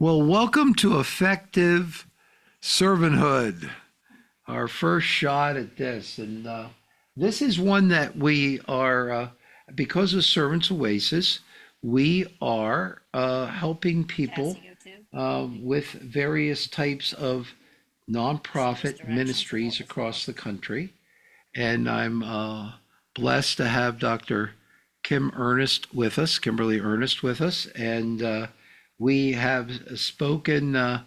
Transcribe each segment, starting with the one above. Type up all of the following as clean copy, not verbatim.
Well, welcome to Effective Servanthood, our first shot at this. And this is one that we are, because of Servants Oasis, we are helping people with various types of nonprofit ministries across the country. And I'm blessed to have Dr. Kimberly Ernest with us. And we have spoken a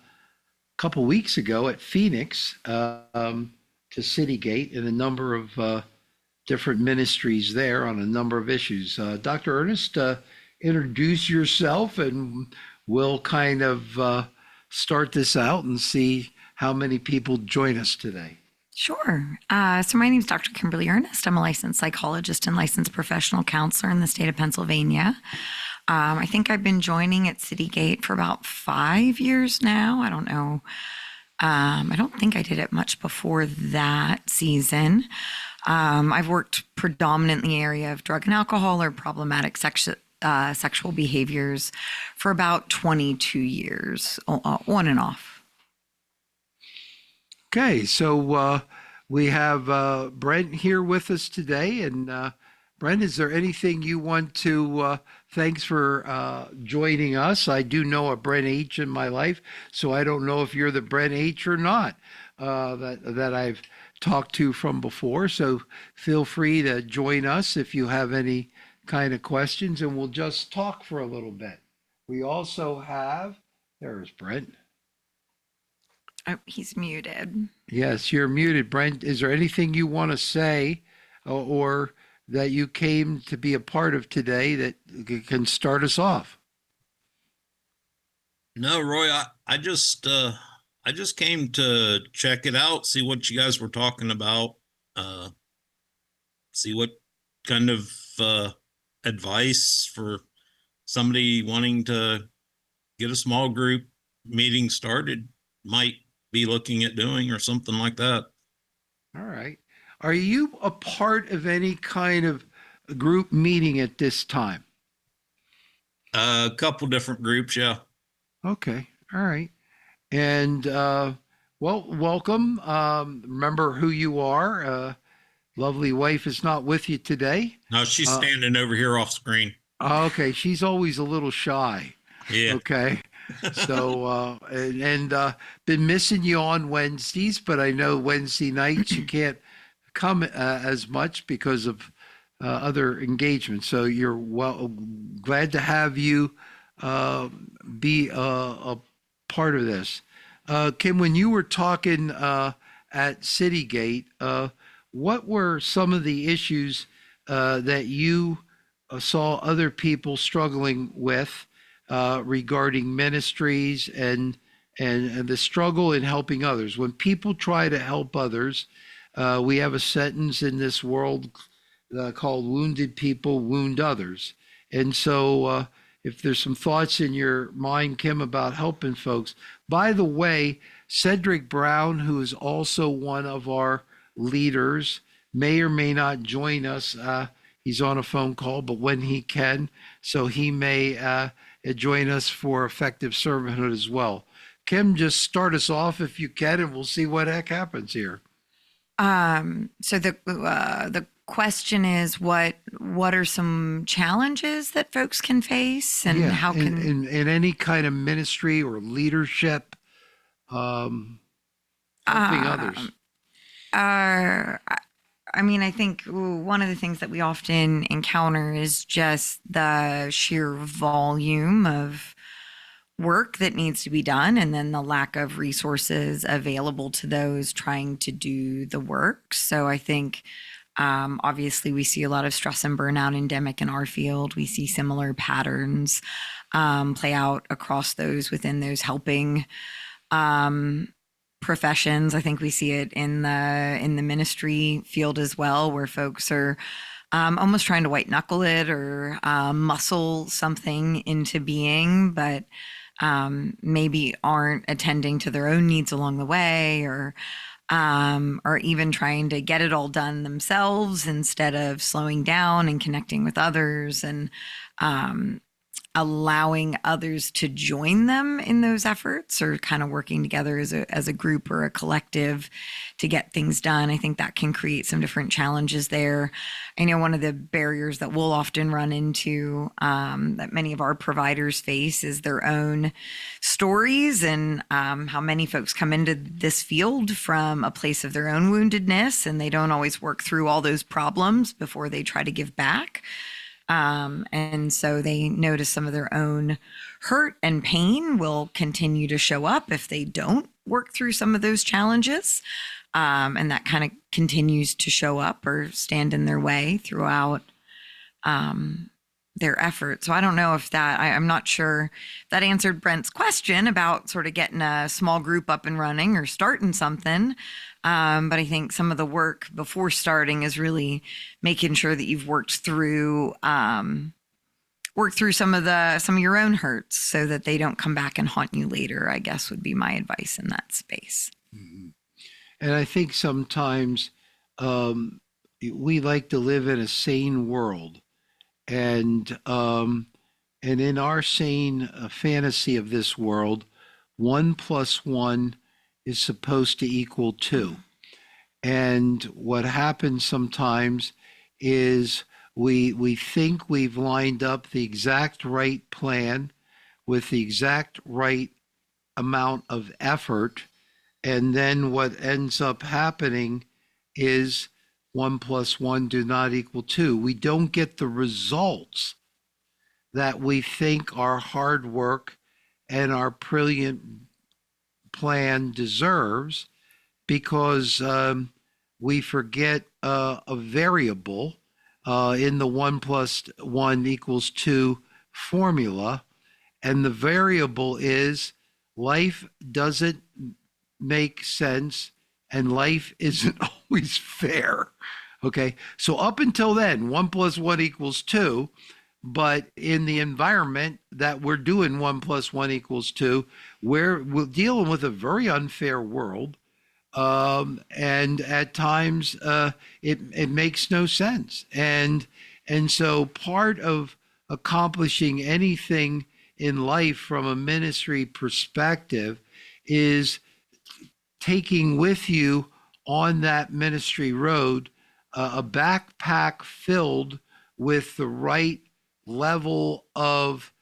couple weeks ago at Phoenix to Citygate in a number of different ministries there on a number of issues. Dr. Ernest, introduce yourself and we'll kind of start this out and see how many people join us today. Sure. So my name is Dr. Kimberly Ernest. I'm a licensed psychologist and licensed professional counselor in the state of Pennsylvania. I think I've been joining at Citygate for about 5 years now. I don't know. I don't think I did it much before that season. I've worked predominantly area of drug and alcohol or problematic sexual behaviors for about 22 years, on and off. Okay, so we have Brent here with us today. And Brent, is there anything you want to, thanks for joining us. I do know a Brent H in my life, so I don't know if you're the Brent H or not that I've talked to from before. So feel free to join us if you have any kind of questions, and we'll just talk for a little bit. We also have, there's Brent. Oh, he's muted. Yes, you're muted, Brent. Is there anything you want to say or that you came to be a part of today that can start us off? No, Roy, I just came to check it out, see what you guys were talking about, see what kind of advice for somebody wanting to get a small group meeting started might be looking at doing or something like that. All right. Are you a part of any kind of group meeting at this time? A couple different groups, yeah. Okay. All right. And well, welcome. Remember who you are. Lovely wife is not with you today. No, she's standing over here off screen. Okay. She's always a little shy. Yeah. Okay. So, been missing you on Wednesdays, but I know Wednesday nights you can't come as much because of other engagements. So you're glad to have you be a part of this. Kim, when you were talking at Citygate, what were some of the issues that you saw other people struggling with regarding ministries and the struggle in helping others? When people try to help others, we have a sentence in this world called "wounded people wound others." And so if there's some thoughts in your mind, Kim, about helping folks. By the way, Cedric Brown, who is also one of our leaders, may or may not join us. He's on a phone call, but when he can, so he may join us for Effective Servanthood as well. Kim, just start us off if you can, and we'll see what heck happens here. So the question is, what are some challenges that folks can face, and how can in any kind of ministry or leadership, helping others? I mean, I think one of the things that we often encounter is just the sheer volume of work that needs to be done, and then the lack of resources available to those trying to do the work. So I think obviously we see a lot of stress and burnout endemic in our field. We see similar patterns play out across those within those helping professions. I think we see it in the ministry field as well, where folks are almost trying to white knuckle it or muscle something into being, but maybe aren't attending to their own needs along the way, or even trying to get it all done themselves instead of slowing down and connecting with others. And allowing others to join them in those efforts, or kind of working together as a group or a collective to get things done. I think that can create some different challenges there. I know one of the barriers that we'll often run into, that many of our providers face, is their own stories, and how many folks come into this field from a place of their own woundedness, and they don't always work through all those problems before they try to give back. And so they notice some of their own hurt and pain will continue to show up if they don't work through some of those challenges. And that kind of continues to show up or stand in their way throughout their effort. So I don't know if I'm not sure that answered Brent's question about sort of getting a small group up and running or starting something. But I think some of the work before starting is really making sure that you've worked through some of your own hurts, so that they don't come back and haunt you later, I guess would be my advice in that space. Mm-hmm. And I think sometimes we like to live in a sane world, and in our sane fantasy of this world, 1 + 1 is supposed to equal 2. And what happens sometimes is we think we've lined up the exact right plan with the exact right amount of effort, and then what ends up happening is 1 + 1 do not equal 2. We don't get the results that we think our hard work and our brilliant plan deserves, because we forget a variable in the 1 + 1 = 2 formula. And the variable is life doesn't make sense, and life isn't always fair. Okay, so up until then, 1 + 1 = 2. But in the environment that we're doing 1 + 1 = 2, we're dealing with a very unfair world. And at times it makes no sense. And so part of accomplishing anything in life from a ministry perspective is taking with you on that ministry road a backpack filled with the right level of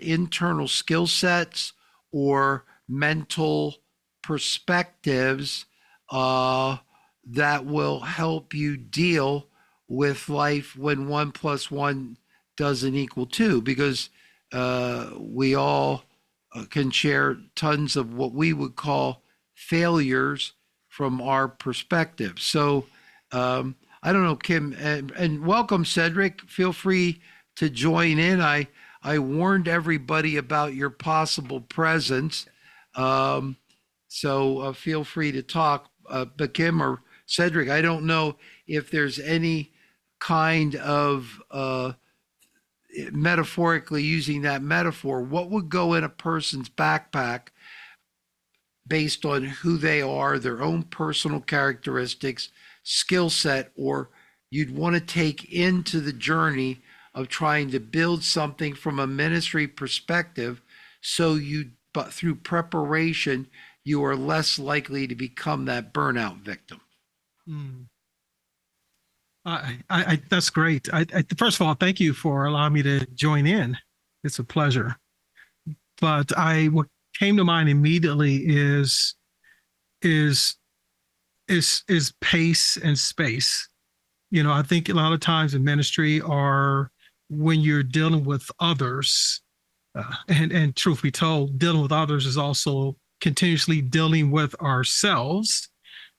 internal skill sets or mental perspectives that will help you deal with life when 1 + 1 doesn't equal 2, because we all can share tons of what we would call failures from our perspective. So I don't know, Kim, and welcome, Cedric. Feel free to join in. I warned everybody about your possible presence. So feel free to talk. But Kim or Cedric, I don't know if there's any kind of, metaphorically using that metaphor, what would go in a person's backpack based on who they are, their own personal characteristics, skill set, or you'd want to take into the journey of trying to build something from a ministry perspective, but through preparation, you are less likely to become that burnout victim. That's great. First of all, thank you for allowing me to join in. It's a pleasure. But what came to mind immediately is pace and space. I think a lot of times in ministry, or when you're dealing with others, and truth be told, dealing with others is also continuously dealing with ourselves,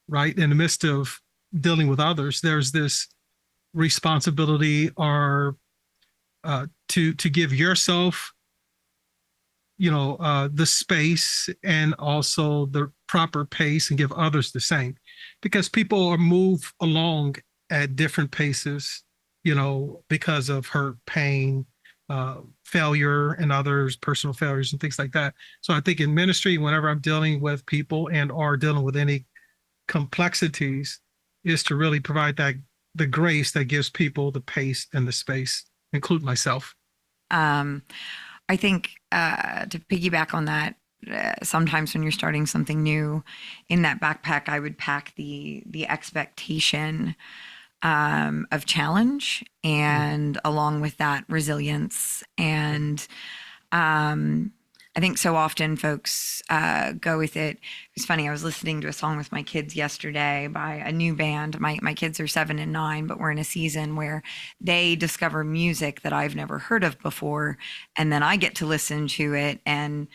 right? In the midst of dealing with others, there's this responsibility or to give yourself, the space and also the proper pace, and give others the same, because people move along at different paces, because of hurt, pain, failure, and others, personal failures and things like that. So I think in ministry, whenever I'm dealing with people and or dealing with any complexities, is to really provide the grace that gives people the pace and the space, including myself. I think to piggyback on that, sometimes when you're starting something new, in that backpack, I would pack the expectation of challenge, and along with that, resilience. And I think so often folks go with it. It's funny. I was listening to a song with my kids yesterday by a new band. My kids are 7 and 9, but we're in a season where they discover music that I've never heard of before, and then I get to listen to it and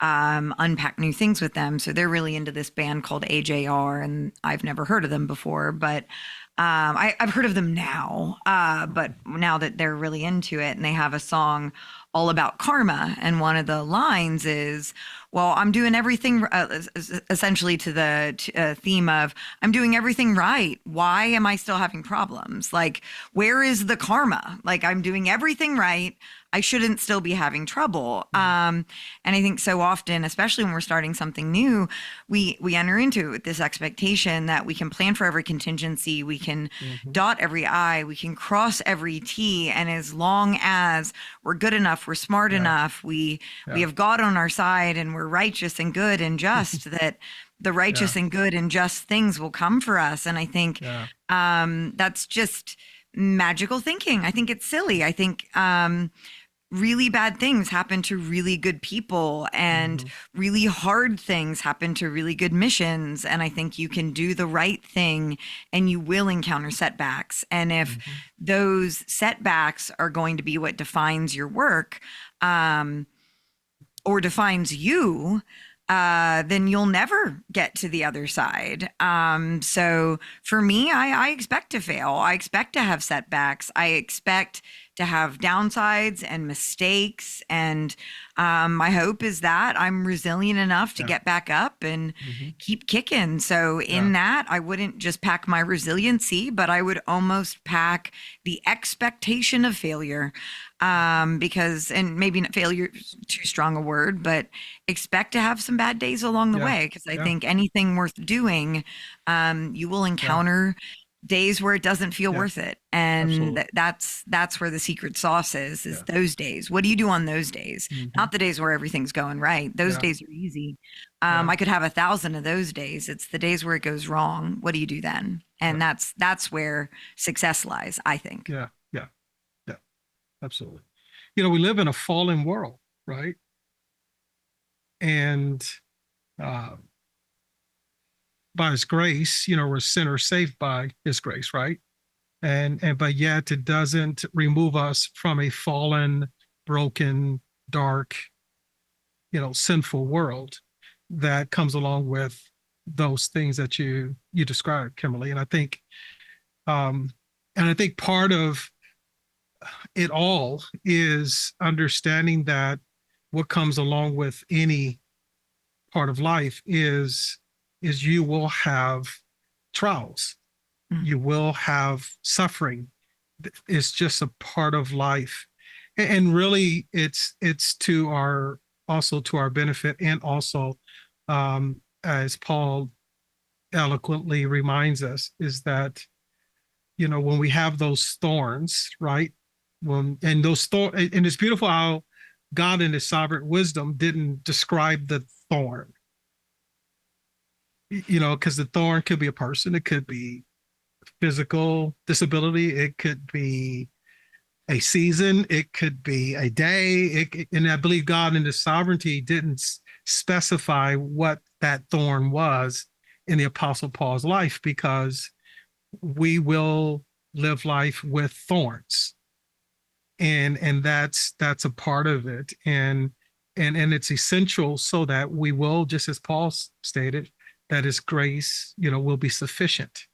unpack new things with them. So they're really into this band called AJR, and I've never heard of them before, but I've heard of them now. But now that they're really into it, and they have a song all about karma, and one of the lines is, well, I'm doing everything, essentially to the theme of, I'm doing everything right. Why am I still having problems? Like, where is the karma? Like, I'm doing everything right. I shouldn't still be having trouble. And I think so often, especially when we're starting something new, we enter into this expectation that we can plan for every contingency, we can dot every I, we can cross every T, and as long as we're good enough, we're smart enough, we have God on our side, and we're righteous and good and just, that the righteous and good and just things will come for us. And I think that's just magical thinking. I think it's silly. I think really bad things happen to really good people, and really hard things happen to really good missions. And I think you can do the right thing and you will encounter setbacks. And if those setbacks are going to be what defines your work, or defines you, then you'll never get to the other side. So for me, I expect to fail. I expect to have setbacks. I expect to have downsides and mistakes. And my hope is that I'm resilient enough to get back up and keep kicking. So in that, I wouldn't just pack my resiliency, but I would almost pack the expectation of failure. Because, and maybe not failure is too strong a word, but expect to have some bad days along the way. Because I think anything worth doing, you will encounter days where it doesn't feel worth it. And that's where the secret sauce is those days. What do you do on those days? Not the days where everything's going right. Those days are easy. I could have 1,000 of those days. It's the days where it goes wrong. What do you do then? And that's where success lies, I think. Yeah. Absolutely. You know, we live in a fallen world, right? And by his grace, you know, we're sinners saved by his grace, right? But yet it doesn't remove us from a fallen, broken, dark, you know, sinful world that comes along with those things that you described, Kimberly. And I think part of it all is understanding that what comes along with any part of life is you will have trials. You will have suffering. It's just a part of life. And really it's also to our benefit, and also as Paul eloquently reminds us, is that, you know, when we have those thorns, right? And it's beautiful how God in his sovereign wisdom didn't describe the thorn, you know, because the thorn could be a person, it could be physical disability, it could be a season, it could be a day, and I believe God in his sovereignty didn't specify what that thorn was in the Apostle Paul's life, because we will live life with thorns. And that's a part of it, and it's essential so that we will, just as Paul stated, that his grace, you know, will be sufficient,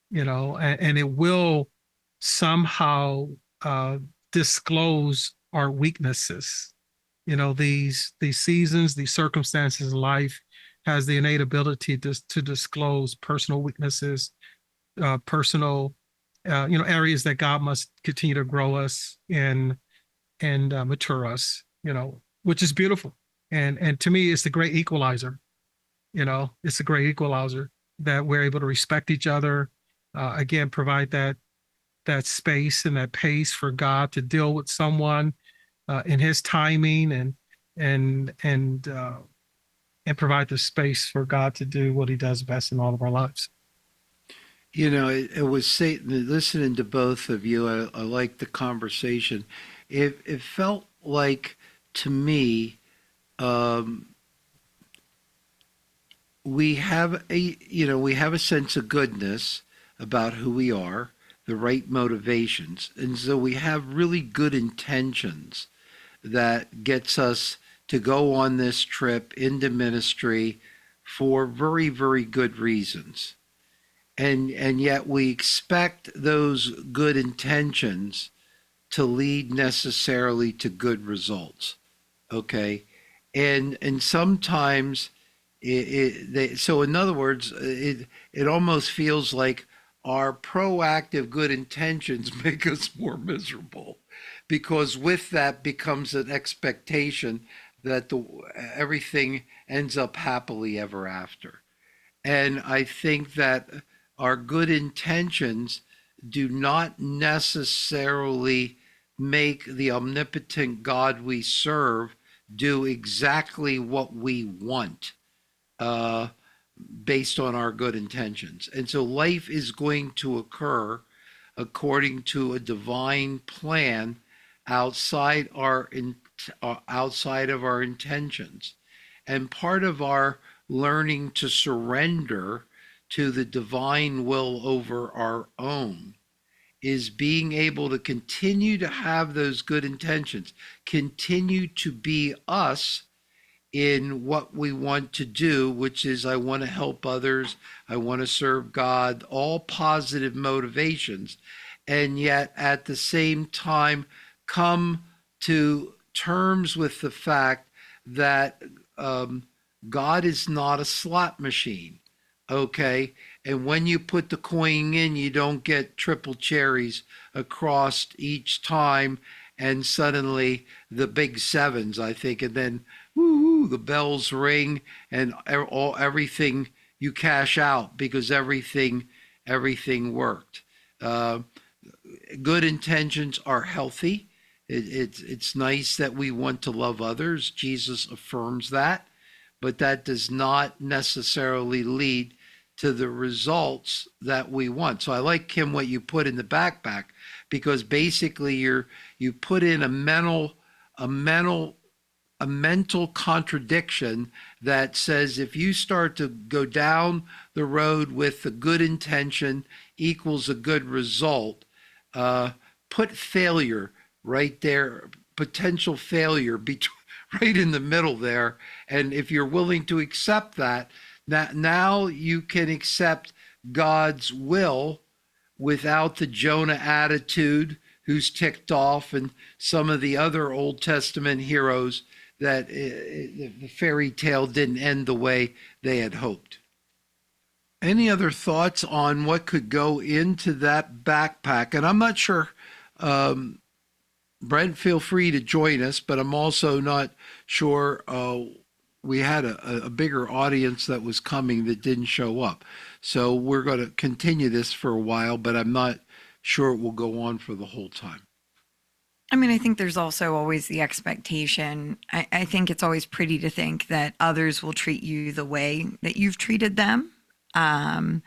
you know, and it will somehow disclose our weaknesses. You know, these seasons, these circumstances in life has the innate ability to disclose personal weaknesses, personal you know, areas that God must continue to grow us and mature us, you know, which is beautiful. And to me, it's the great equalizer. You know, it's a great equalizer that we're able to respect each other. Again, provide that space and that pace for God to deal with someone in His timing and provide the space for God to do what He does best in all of our lives. It was listening to both of you. I like the conversation. It felt like to me, um, we have a sense of goodness about who we are, the right motivations, and so we have really good intentions that gets us to go on this trip into ministry for very, very good reasons. And yet we expect those good intentions to lead necessarily to good results. Okay. And sometimes so in other words, it almost feels like our proactive good intentions make us more miserable, because with that becomes an expectation that everything ends up happily ever after. And I think that our good intentions do not necessarily make the omnipotent God we serve do exactly what we want, uh, based on our good intentions. And so life is going to occur according to a divine plan outside outside of our intentions. And part of our learning to surrender to the divine will over our own is being able to continue to have those good intentions, continue to be us in what we want to do, which is I want to help others, I want to serve God, all positive motivations, and yet at the same time come to terms with the fact that God is not a slot machine. Okay. And when you put the coin in, you don't get triple cherries across each time. And suddenly the big sevens, I think, and then woo, the bells ring and everything you cash out because everything worked. Uh, Good intentions are healthy. It's nice that we want to love others. Jesus affirms that, but that does not necessarily lead to the results that we want. So I like, Kim, what you put in the backpack, because basically you put in a mental a mental contradiction that says if you start to go down the road with a good intention equals a good result, uh, put failure right there, potential failure right in the middle there. And if you're willing to accept that, now you can accept God's will without the Jonah attitude, who's ticked off, and some of the other Old Testament heroes that the fairy tale didn't end the way they had hoped. Any other thoughts on what could go into that backpack? And I'm not sure, Brent, feel free to join us, but I'm also not sure. We had a bigger audience that was coming that didn't show up. So we're going to continue this for a while, but I'm not sure it will go on for the whole time. I mean, I think there's also always the expectation. I think it's always pretty to think that others will treat you the way that you've treated them. And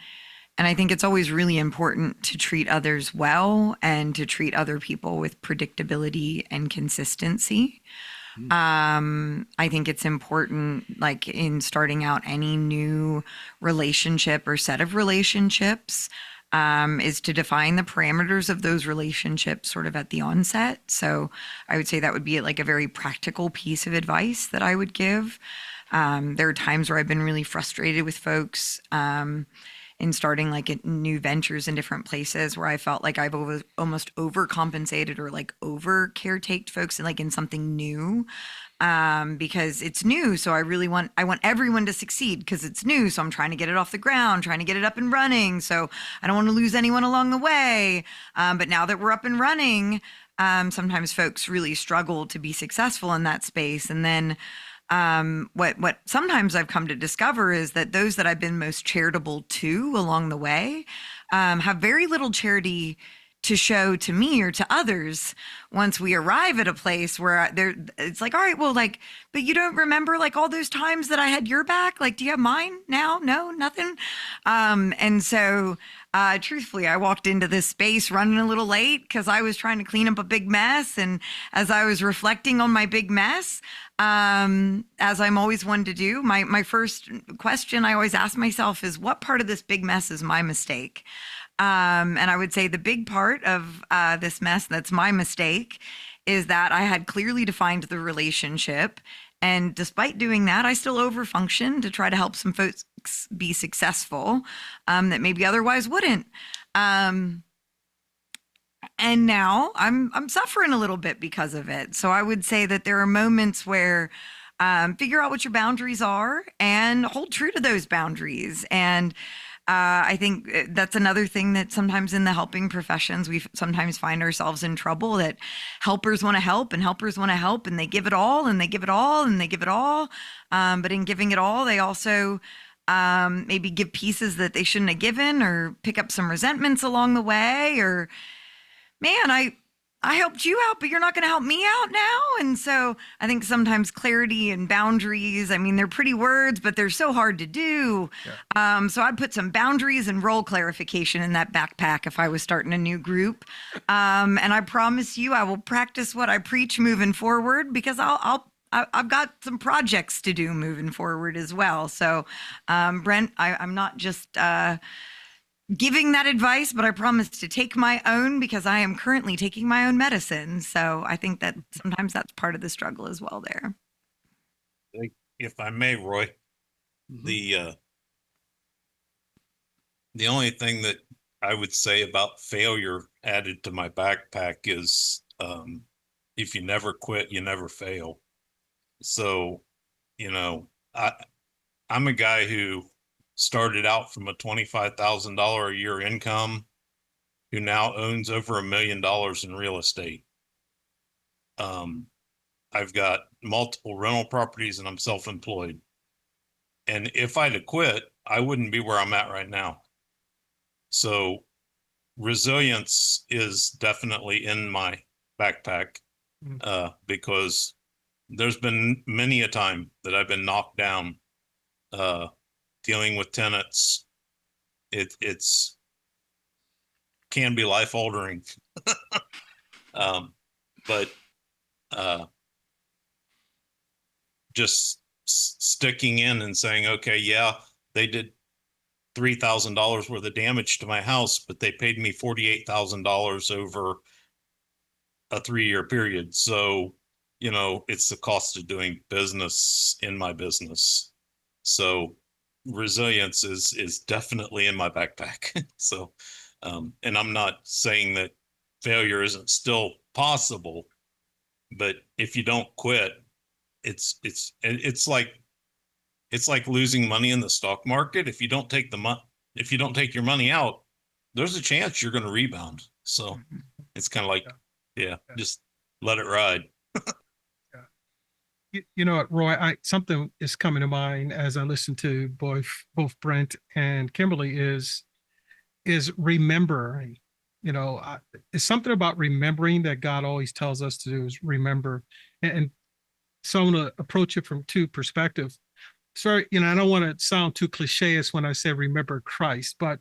I think it's always really important to treat others well and to treat other people with predictability and consistency. I think it's important, like in starting out any new relationship or set of relationships, is to define the parameters of those relationships sort of at the onset. So I would say that would be like a very practical piece of advice that I would give. There are times where I've been really frustrated with folks in starting like new ventures in different places where I felt like I've almost overcompensated or like over caretaked folks and like in something new. Because it's new. So I want everyone to succeed because it's new. So I'm trying to get it off the ground, trying to get it up and running. So I don't want to lose anyone along the way. But now that we're up and running, sometimes folks really struggle to be successful in that space. And then what sometimes I've come to discover is that those that I've been most charitable to along the way have very little charity to show to me or to others once we arrive at a place where it's like, all right, well, like, but you don't remember like all those times that I had your back? Like, do you have mine now? No, nothing. And so, truthfully, I walked into this space running a little late because I was trying to clean up a big mess. And as I was reflecting on my big mess, as I'm always one to do, my first question I always ask myself is, what part of this big mess is my mistake? And I would say the big part of this mess that's my mistake is that I had clearly defined the relationship. And despite doing that, I still overfunction to try to help some folks be successful that maybe otherwise wouldn't. And now I'm suffering a little bit because of it. So I would say that there are moments where figure out what your boundaries are and hold true to those boundaries. And I think that's another thing that sometimes in the helping professions, we sometimes find ourselves in trouble, that helpers want to help and helpers want to help, and they give it all and they give it all and they give it all. But in giving it all, they also maybe give pieces that they shouldn't have given, or pick up some resentments along the way, or, man, I helped you out, but you're not going to help me out now. And so I think sometimes clarity and boundaries, I mean, they're pretty words, but they're so hard to do. Yeah. So I'd put some boundaries and role clarification in that backpack if I was starting a new group. And I promise you, I will practice what I preach moving forward, because I've got some projects to do moving forward as well. So, Brent, I'm not just giving that advice, but I promise to take my own, because I am currently taking my own medicine. So I think that sometimes that's part of the struggle as well there. If I may, Roy, the only thing that I would say about failure added to my backpack is, if you never quit, you never fail. So, I'm a guy who started out from a $25,000 a year income, who now owns over $1 million in real estate. I've got multiple rental properties and I'm self-employed. And if I'd have quit, I wouldn't be where I'm at right now. So resilience is definitely in my backpack, because there's been many a time that I've been knocked down, dealing with tenants. It's can be life altering. But just sticking in and saying, okay, yeah, they did $3,000 worth of damage to my house, but they paid me $48,000 over a 3-year period. So, it's the cost of doing business in my business. So resilience is definitely in my backpack. So, and I'm not saying that failure isn't still possible, but if you don't quit, it's like losing money in the stock market. If you don't take your money out, there's a chance you're going to rebound. So it's kind of like, just let it ride. You know what, Roy, something is coming to mind as I listen to both Brent and Kimberly is remembering. It's something about remembering that God always tells us to do, is remember. And so I'm going to approach it from two perspectives. Sorry, I don't want to sound too cliche when I say remember Christ, but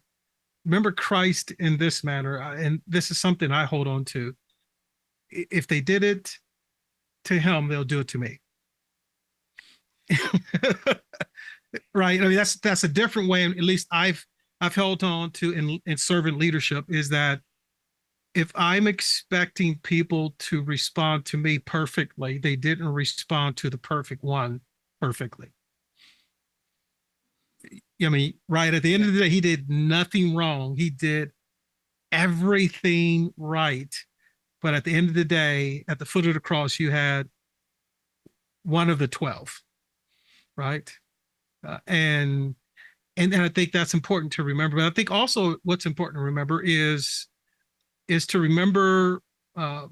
remember Christ in this manner. And this is something I hold on to. If they did it to him, they'll do it to me. Right. I mean, that's a different way. At least I've held on to in servant leadership, is that if I'm expecting people to respond to me perfectly, they didn't respond to the perfect one perfectly. I mean, right at the end of the day, he did nothing wrong. He did everything right. But at the end of the day, at the foot of the cross, you had one of the 12, right? And I think that's important to remember. But I think also what's important to remember is to remember, how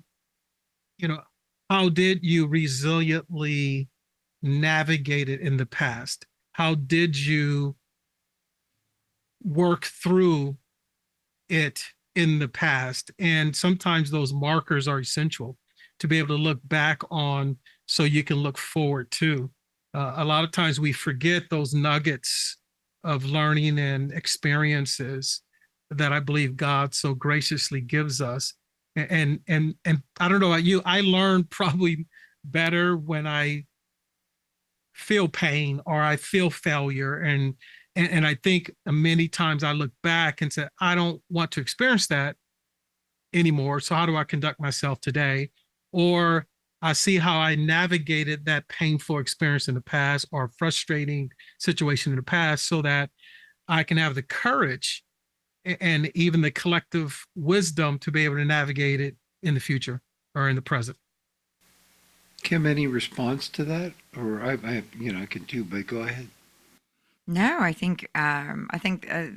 did you resiliently navigate it in the past? How did you work through it in the past. And sometimes those markers are essential to be able to look back on so you can look forward to. A lot of times we forget those nuggets of learning and experiences that I believe God so graciously gives us. And I don't know about you, I learn probably better when I feel pain or I feel failure. And I think many times I look back and say, I don't want to experience that anymore. So how do I conduct myself today? Or I see how I navigated that painful experience in the past or frustrating situation in the past so that I can have the courage and even the collective wisdom to be able to navigate it in the future or in the present. Kim, any response to that? Or I can too, but go ahead. No, I think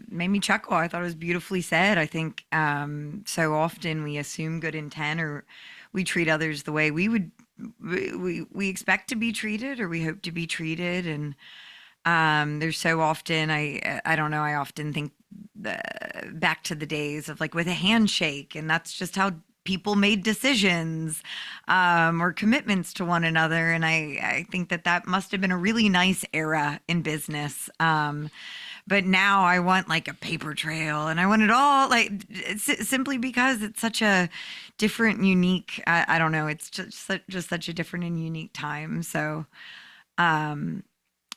made me chuckle. I thought it was beautifully said. I think so often we assume good intent, or we treat others the way we expect to be treated, or we hope to be treated. And there's so often I don't know. I often think back to the days of like with a handshake, and that's just how people made decisions or commitments to one another. And I think that must have been a really nice era in business. But now I want like a paper trail, and I want it all like simply because it's such a different, unique. I don't know. It's just such a different and unique time. So. Um,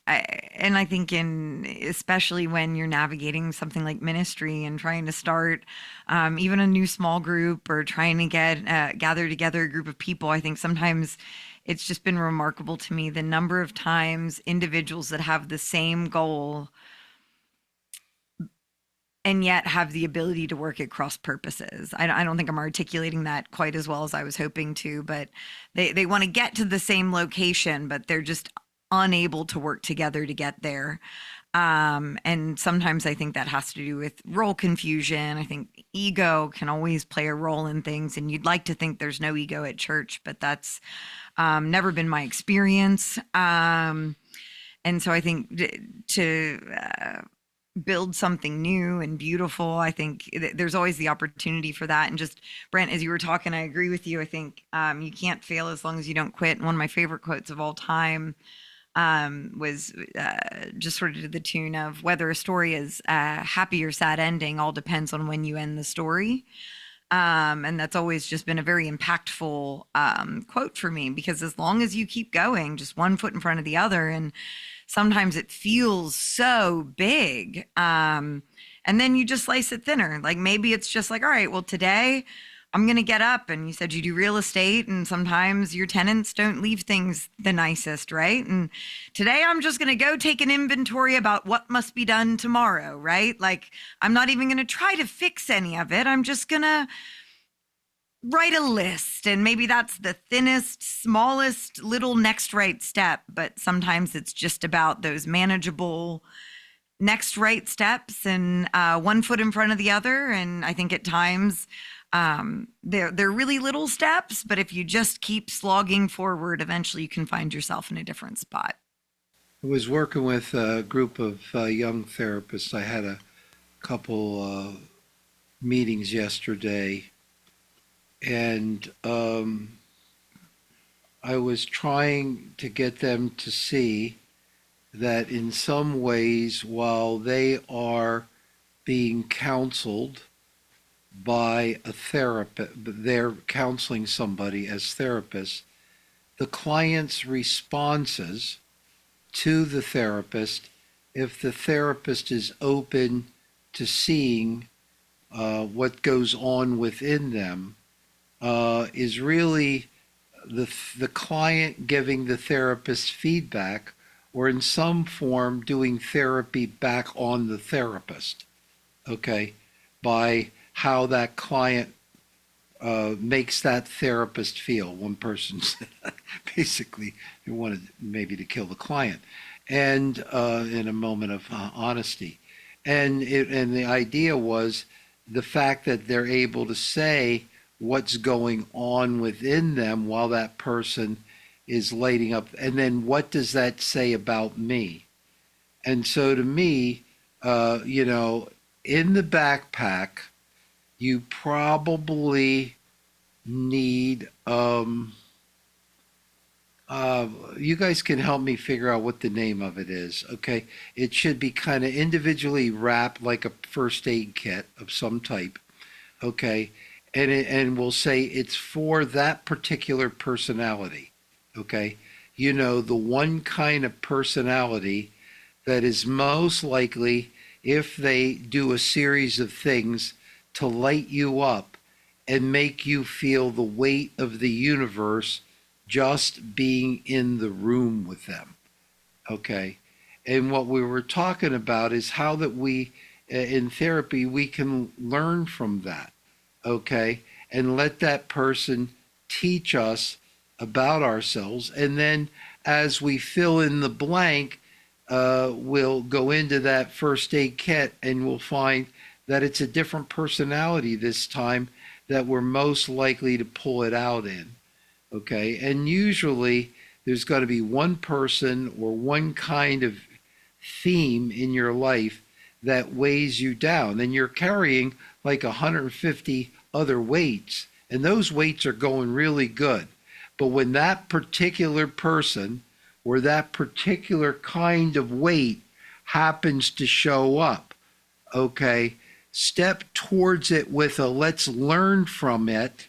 and I think especially when you're navigating something like ministry and trying to start even a new small group or trying to gather together a group of people, I think sometimes it's just been remarkable to me the number of times individuals that have the same goal and yet have the ability to work at cross purposes. I don't think I'm articulating that quite as well as I was hoping to, but they want to get to the same location, but they're just unable to work together to get there. And sometimes I think that has to do with role confusion. I think ego can always play a role in things, and you'd like to think there's no ego at church, but that's never been my experience. And so I think to build something new and beautiful, I think there's always the opportunity for that. And just Brent, as you were talking, I agree with you. I think you can't fail as long as you don't quit. And one of my favorite quotes of all time was just sort of to the tune of whether a story is happy or sad ending all depends on when you end the story. And that's always just been a very impactful quote for me, because as long as you keep going, just one foot in front of the other, and sometimes it feels so big, and then you just slice it thinner. Like maybe it's just like, all right, well, today I'm going to get up, and you said you do real estate, and sometimes your tenants don't leave things the nicest, right? And today I'm just going to go take an inventory about what must be done tomorrow, right? Like I'm not even going to try to fix any of it. I'm just going to write a list, and maybe that's the thinnest, smallest little next right step, but sometimes it's just about those manageable next right steps, and one foot in front of the other. And I think at times they're really little steps, but if you just keep slogging forward, eventually you can find yourself in a different spot. I was working with a group of young therapists. I had a couple meetings yesterday, and I was trying to get them to see that in some ways, while they are being counseled by a therapist, they're counseling somebody as therapists, the client's responses to the therapist, if the therapist is open to seeing what goes on within them, is really the client giving the therapist feedback, or in some form doing therapy back on the therapist, okay, by how that client makes that therapist feel. One person said, basically, they wanted maybe to kill the client, and in a moment of honesty. And the idea was the fact that they're able to say what's going on within them while that person is lighting up. And then what does that say about me? And so to me, in the backpack you probably need, you guys can help me figure out what the name of it is, okay? It should be kind of individually wrapped like a first aid kit of some type, okay? And we'll say it's for that particular personality, okay? You know, the one kind of personality that is most likely, if they do a series of things, to light you up and make you feel the weight of the universe just being in the room with them. Okay. And what we were talking about is how that we, in therapy, we can learn from that. Okay. And let that person teach us about ourselves. And then as we fill in the blank, we'll go into that first aid kit and we'll find that it's a different personality this time that we're most likely to pull it out in. Okay. And usually there's got to be one person or one kind of theme in your life that weighs you down. And you're carrying like 150 other weights, and those weights are going really good. But when that particular person or that particular kind of weight happens to show up, okay, step towards it with a let's learn from it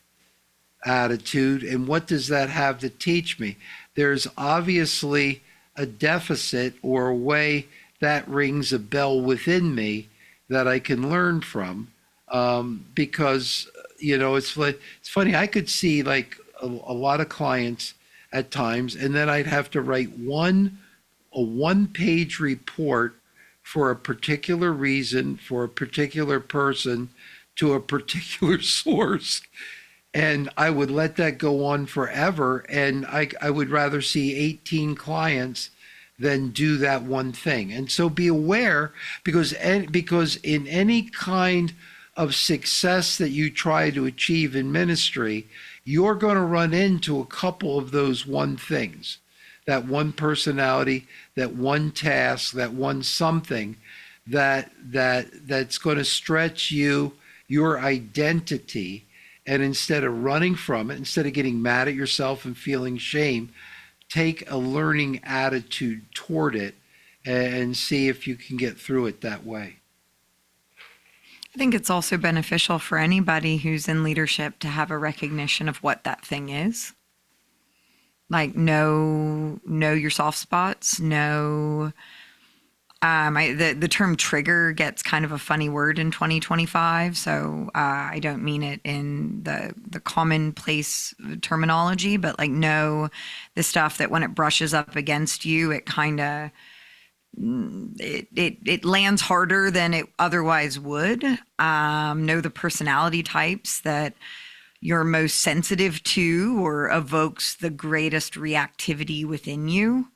attitude. And what does that have to teach me? There's obviously a deficit or a way that rings a bell within me that I can learn from, because it's funny. I could see like a lot of clients at times, and then I'd have to write a one-page report for a particular reason, for a particular person, to a particular source. And I would let that go on forever. And I would rather see 18 clients than do that one thing. And so be aware, because in any kind of success that you try to achieve in ministry, you're going to run into a couple of those one things, that one personality, that one task, that one something that's going to stretch your identity. And instead of running from it, instead of getting mad at yourself and feeling shame, take a learning attitude toward it and see if you can get through it that way. I think it's also beneficial for anybody who's in leadership to have a recognition of what that thing is. Like know your soft spots, know. The term trigger gets kind of a funny word in 2025, so I don't mean it in the commonplace terminology, but like know the stuff that when it brushes up against you, it kind of it lands harder than it otherwise would. Know the personality types that you're most sensitive to or evokes the greatest reactivity within you.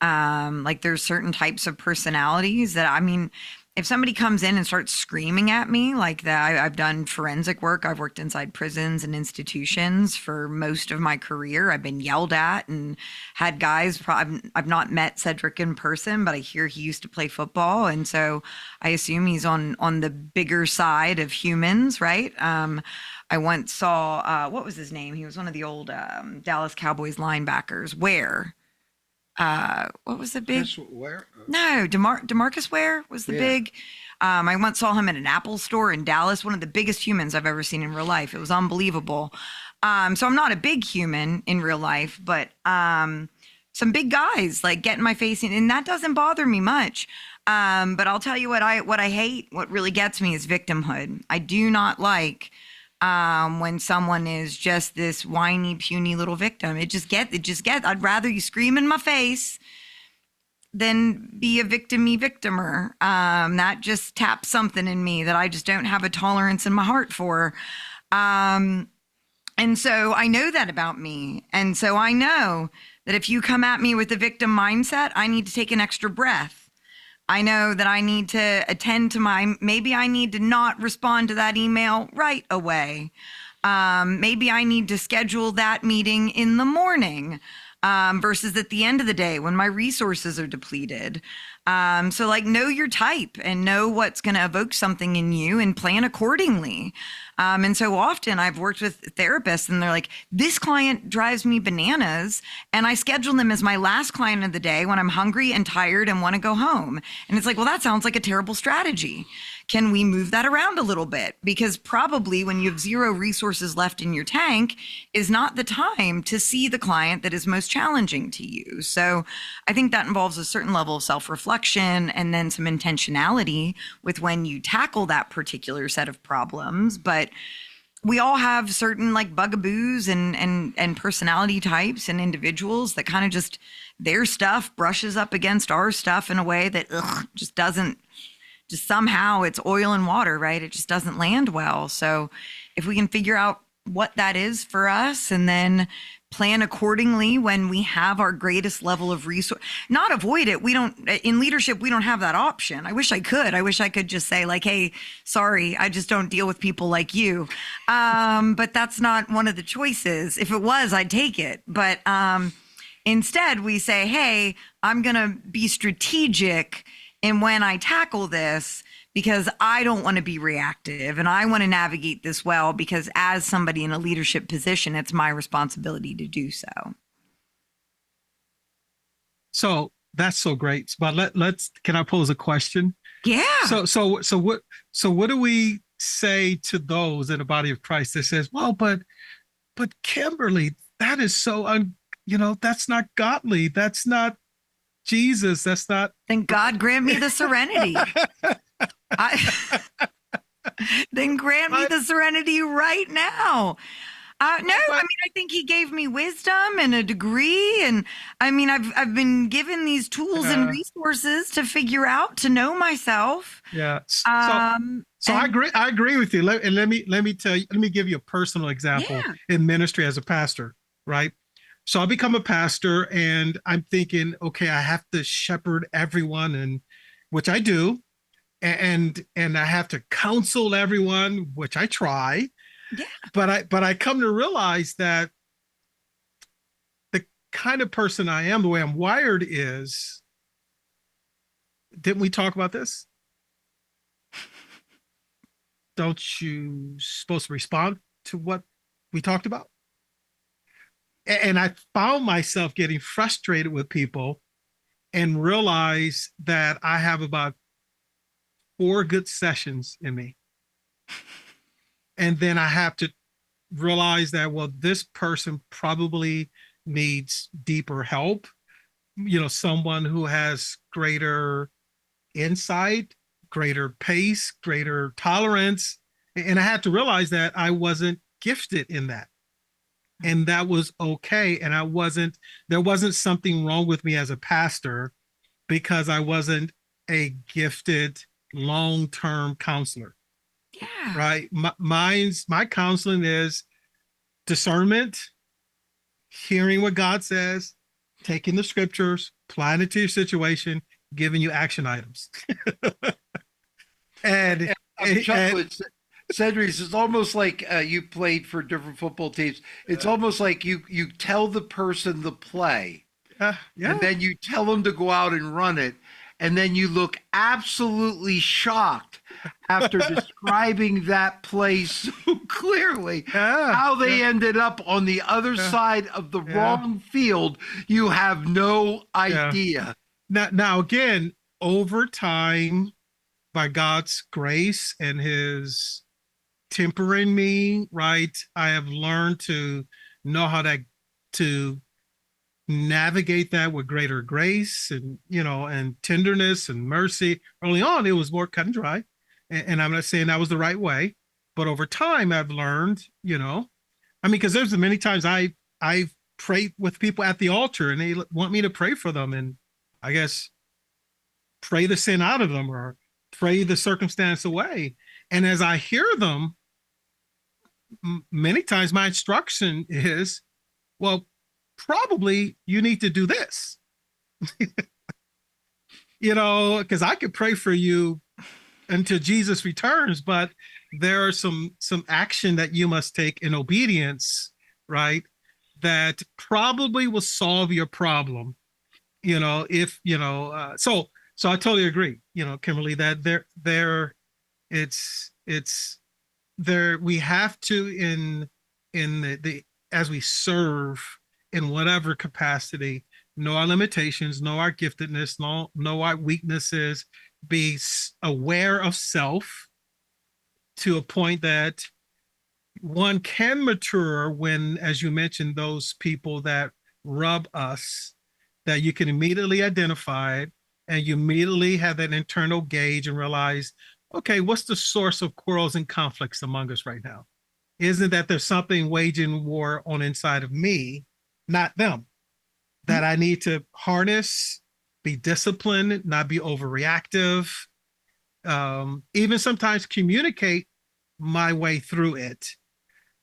Like there's certain types of personalities that, I mean, if somebody comes in and starts screaming at me like that, I've done forensic work. I've worked inside prisons and institutions for most of my career. I've been yelled at and had guys, I've not met Cedric in person, but I hear he used to play football. And so I assume he's on the bigger side of humans, right? I once saw, what was his name? He was one of the old Dallas Cowboys linebackers. What was the big? Where? No, DeMarcus Ware was the big. I once saw him at an Apple store in Dallas, one of the biggest humans I've ever seen in real life. It was unbelievable. So I'm not a big human in real life, but some big guys like get in my face, and that doesn't bother me much. But I'll tell you what I hate, what really gets me is victimhood. I do not like when someone is just this whiny, puny little victim. I'd rather you scream in my face than be a victimer. That just taps something in me that I just don't have a tolerance in my heart for. And so I know that about me. And so I know that if you come at me with a victim mindset, I need to take an extra breath. I know that I need to attend to maybe I need to not respond to that email right away. Maybe I need to schedule that meeting in the morning. versus at the end of the day when my resources are depleted. So like know your type and know what's going to evoke something in you and plan accordingly. And so often I've worked with therapists and they're like, this client drives me bananas. And I schedule them as my last client of the day when I'm hungry and tired and want to go home. And it's like, well, that sounds like a terrible strategy. Can we move that around a little bit? Because probably when you have zero resources left in your tank is not the time to see the client that is most challenging to you. So I think that involves a certain level of self-reflection and then some intentionality with when you tackle that particular set of problems. But we all have certain like bugaboos and personality types and individuals that kind of just their stuff brushes up against our stuff in a way that just doesn't. Just somehow it's oil and water, right? It just doesn't land well. So if we can figure out what that is for us and then plan accordingly when we have our greatest level of resource, not avoid it. In leadership, we don't have that option. I wish I could. I wish I could just say like, hey, sorry, I just don't deal with people like you. But that's not one of the choices. If it was, I'd take it. But instead we say, hey, I'm going to be strategic and when I tackle this, because I don't want to be reactive and I want to navigate this well, because as somebody in a leadership position, it's my responsibility to do so. So that's so great. But can I pose a question? Yeah. So what do we say to those in the body of Christ that says, well, but Kimberly, that is so, that's not godly. That's not Jesus, that's not. Then God grant me the serenity. Then grant me the serenity right now. I think he gave me wisdom and a degree. And I mean, I've been given these tools and resources to figure out, to know myself. Yeah. So I agree with you. Let me tell you, let me give you a personal example in ministry as a pastor, right? So I become a pastor and I'm thinking, okay, I have to shepherd everyone, and which I do. And I have to counsel everyone, which I try. Yeah. But I come to realize that the kind of person I am, the way I'm wired is, didn't we talk about this? Don't you supposed to respond to what we talked about? And I found myself getting frustrated with people and realize that I have about 4 good sessions in me. And then I have to realize that, well, this person probably needs deeper help, someone who has greater insight, greater pace, greater tolerance. And I had to realize that I wasn't gifted in that. And that was okay. And there wasn't something wrong with me as a pastor because I wasn't a gifted long-term counselor. Yeah. Right. My counseling is discernment, hearing what God says, taking the scriptures, applying it to your situation, giving you action items. and Cedric, it's almost like you played for different football teams. It's almost like you tell the person the play, and then you tell them to go out and run it, and then you look absolutely shocked after describing that play so clearly, how they ended up on the other side of the wrong field. You have no idea. Now again, over time, by God's grace and his tempering me, right, I have learned to know how to navigate that with greater grace and, and tenderness and mercy. Early on, it was more cut and dry. And I'm not saying that was the right way, but over time I've learned, because there's many times I've prayed with people at the altar and they want me to pray for them. And I guess pray the sin out of them or pray the circumstance away. And as I hear them, many times my instruction is, well, probably you need to do this, because I could pray for you until Jesus returns, but there are some action that you must take in obedience, right? that probably will solve your problem. If so I totally agree, Kimberly, that it's there. We have to in the as we serve in whatever capacity, know our limitations, know our giftedness, know our weaknesses, be aware of self to a point that one can mature when, as you mentioned, those people that rub us, that you can immediately identify it, and you immediately have that internal gauge and realize, okay, what's the source of quarrels and conflicts among us right now? Isn't that there's something waging war on inside of me, not them, that I need to harness, be disciplined, not be overreactive, even sometimes communicate my way through it.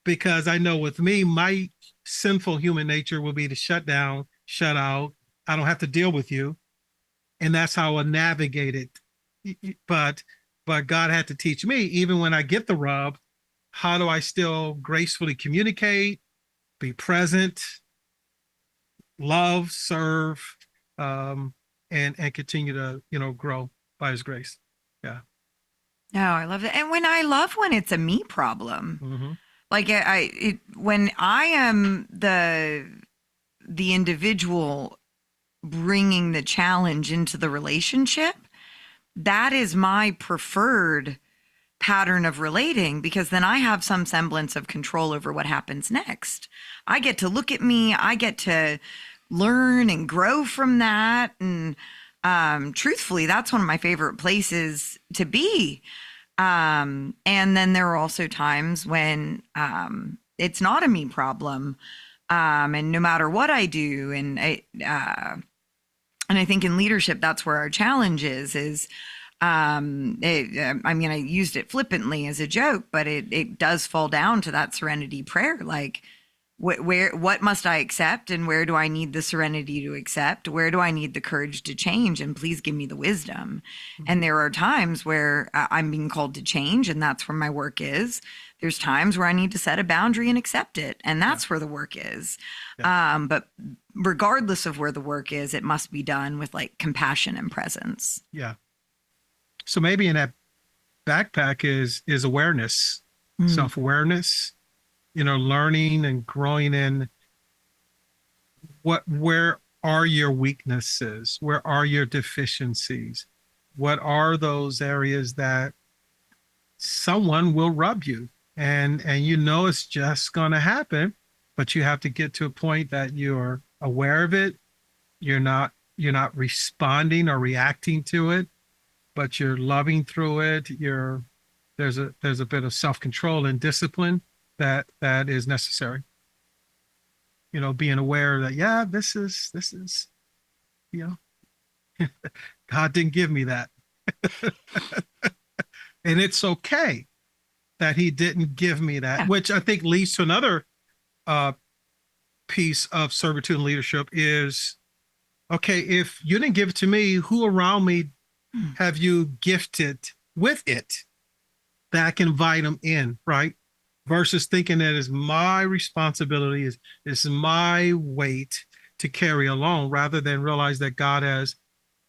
Because I know with me, my sinful human nature will be to shut down, shut out. I don't have to deal with you. And that's how I navigate it. But God had to teach me, even when I get the rub, how do I still gracefully communicate, be present, love, serve, and continue to, grow by his grace. Yeah. No, I love that. And I love when it's a me problem. Mm-hmm. Like when I am the individual bringing the challenge into the relationship, that is my preferred pattern of relating, because then I have some semblance of control over what happens next. I get to look at me, I get to learn and grow from that. And truthfully, that's one of my favorite places to be. And then there are also times when it's not a me problem. And no matter what I do, and I think in leadership, that's where our challenge is, I used it flippantly as a joke, but it does fall down to that serenity prayer. Like, what must I accept, and where do I need the serenity to accept? Where do I need the courage to change? And please give me the wisdom. And there are times where I'm being called to change, and that's where my work is. There's times where I need to set a boundary and accept it, and that's where the work is. Yeah. But regardless of where the work is, it must be done with like compassion and presence. Yeah. So maybe in that backpack is awareness, self-awareness, learning and growing in where are your weaknesses? Where are your deficiencies? What are those areas that someone will rub you? And it's just going to happen, but you have to get to a point that you're aware of it. You're not responding or reacting to it, but you're loving through it. There's a bit of self-control and discipline that is necessary. Being aware that, this is, God didn't give me that. And it's okay that he didn't give me that, which I think leads to another piece of servitude and leadership is, okay, if you didn't give it to me, who around me have you gifted with it that I can invite them in, right? Versus thinking that it's my responsibility, is my weight to carry alone, rather than realize that God has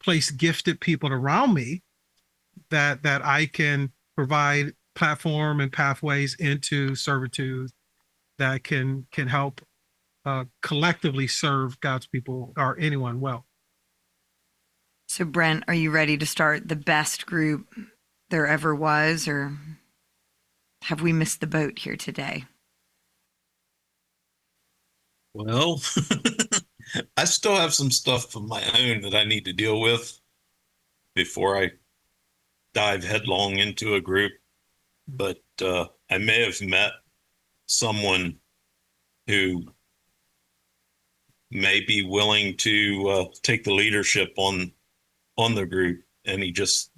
placed gifted people around me that I can provide platform and pathways into servitude that can help collectively serve God's people or anyone well. So Brent, are you ready to start the best group there ever was, or have we missed the boat here today? Well, I still have some stuff of my own that I need to deal with before I dive headlong into a group. But I may have met someone who may be willing to take the leadership on the group, and he just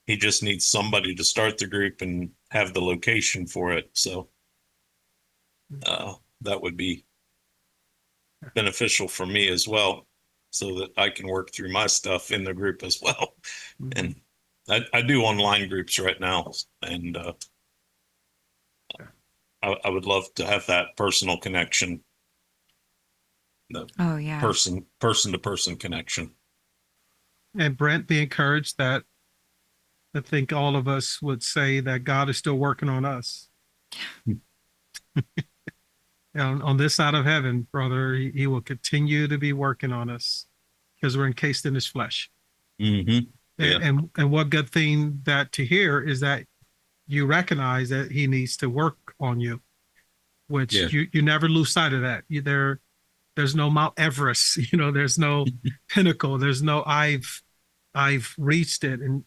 needs somebody to start the group and have the location for it. So that would be beneficial for me as well, so that I can work through my stuff in the group as well. And I do online groups right now, and I would love to have that personal connection The Oh, yeah. person to person connection. And Brent, be encouraged that I think all of us would say that God is still working on us. On this side of heaven, brother, he will continue to be working on us because we're encased in his flesh. Mm-hmm. Yeah. And what good thing that to hear is that you recognize that he needs to work on you, which you never lose sight of that. There's no Mount Everest, there's no pinnacle, there's no I've reached it. And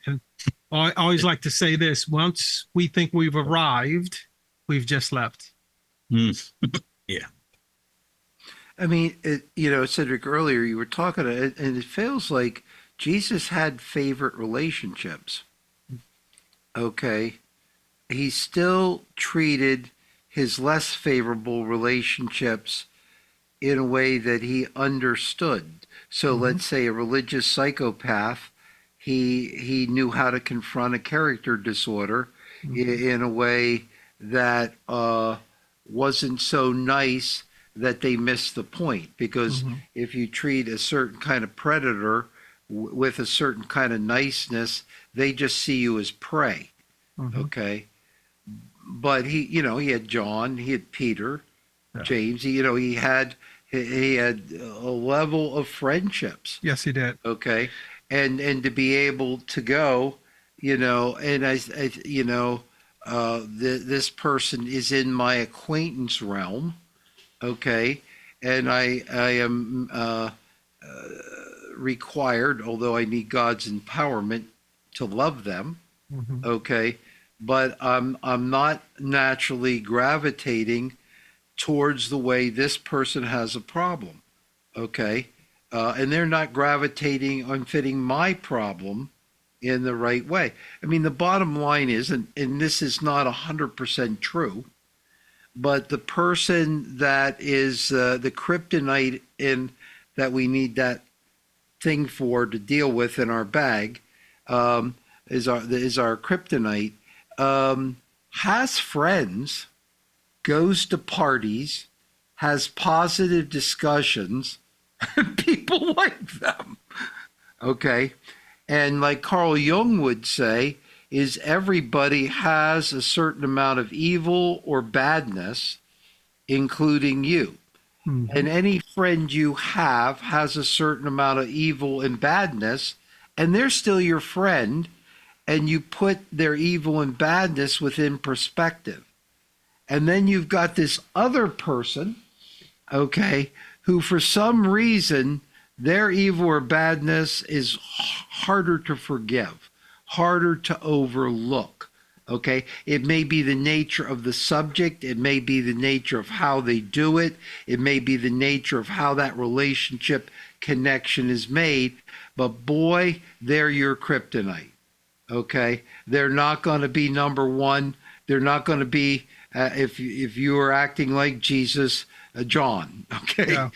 I always like to say this: once we think we've arrived, we've just left. Yeah. I mean, Cedric, earlier you were talking, and it feels like Jesus had favorite relationships. Okay. He still treated his less favorable relationships in a way that he understood. So let's say a religious psychopath, he knew how to confront a character disorder in a way that wasn't so nice that they missed the point. Because if you treat a certain kind of predator with a certain kind of niceness, they just see you as prey. Okay. But he had John, he had Peter, James, he had a level of friendships. Yes, he did. Okay. And to be able to go, and this person is in my acquaintance realm. Okay. And I am required, although I need God's empowerment, to love them. Okay. But I'm not naturally gravitating towards the way this person has a problem. Okay. And they're not gravitating on fitting my problem in the right way. I mean, the bottom line is, and this is not 100% true, but the person that is the kryptonite that we need that thing for to deal with in our bag is our kryptonite. Has friends, goes to parties, has positive discussions, and people like them. Okay. And like Carl Jung would say, is everybody has a certain amount of evil or badness, including you. And any friend you have has a certain amount of evil and badness, and they're still your friend, and you put their evil and badness within perspective. And then you've got this other person, okay, who for some reason their evil or badness is harder to forgive, harder to overlook. Okay, it may be the nature of the subject, it may be the nature of how they do it, it may be the nature of how that relationship connection is made, but boy, they're your kryptonite. Okay, they're not going to be number one. They're not going to be if you are acting like Jesus, John. Okay,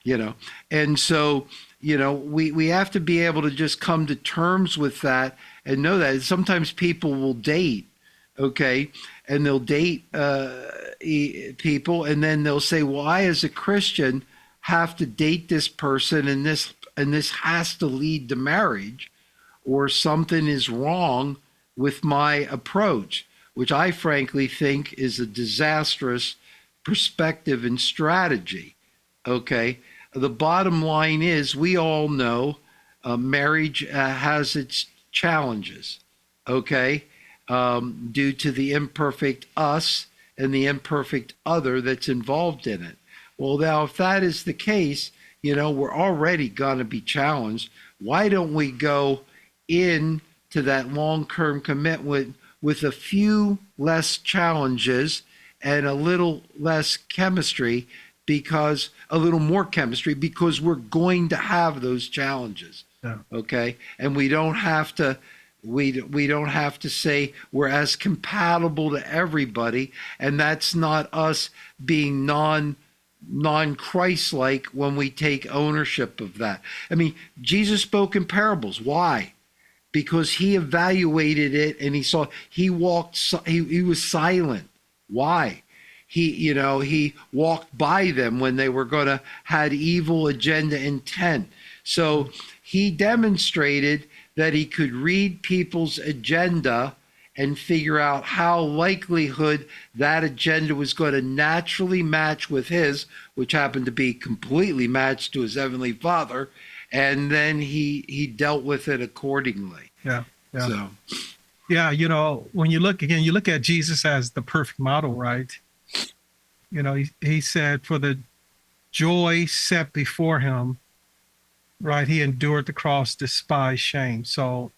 yeah. And so we have to be able to just come to terms with that and know that sometimes people will date, okay, and they'll date people, and then they'll say, well, I as a Christian have to date this person, and this has to lead to marriage, or something is wrong with my approach, which I frankly think is a disastrous perspective and strategy. Okay. The bottom line is we all know marriage has its challenges. Okay. Due to the imperfect us and the imperfect other that's involved in it. Well, now, if that is the case, we're already going to be challenged. Why don't we go into that long-term commitment with a few less challenges and a little less chemistry, because a little more chemistry, because we're going to have those challenges. Yeah. Okay. And we don't have to say we're as compatible to everybody. And that's not us being non-Christ-like when we take ownership of that. I mean, Jesus spoke in parables. Why? Because he evaluated it and he saw, he was silent. Why? he walked by them when they were going to had evil agenda intent. So he demonstrated that he could read people's agenda and figure out how likelihood that agenda was going to naturally match with his, which happened to be completely matched to his heavenly Father, and then he dealt with it accordingly. Yeah. So Yeah, when you look at Jesus as the perfect model, right? He said, for the joy set before him, right, he endured the cross, despised shame. So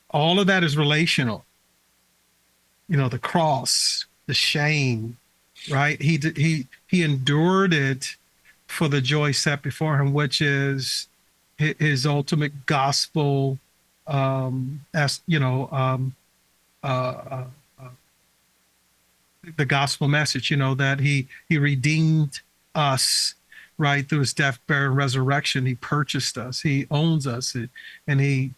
all of that is relational. The cross, the shame, right? He endured it for the joy set before him, which is his ultimate gospel, as the gospel message, that he redeemed us, right, through his death, burial, and resurrection. He purchased us, he owns us, and he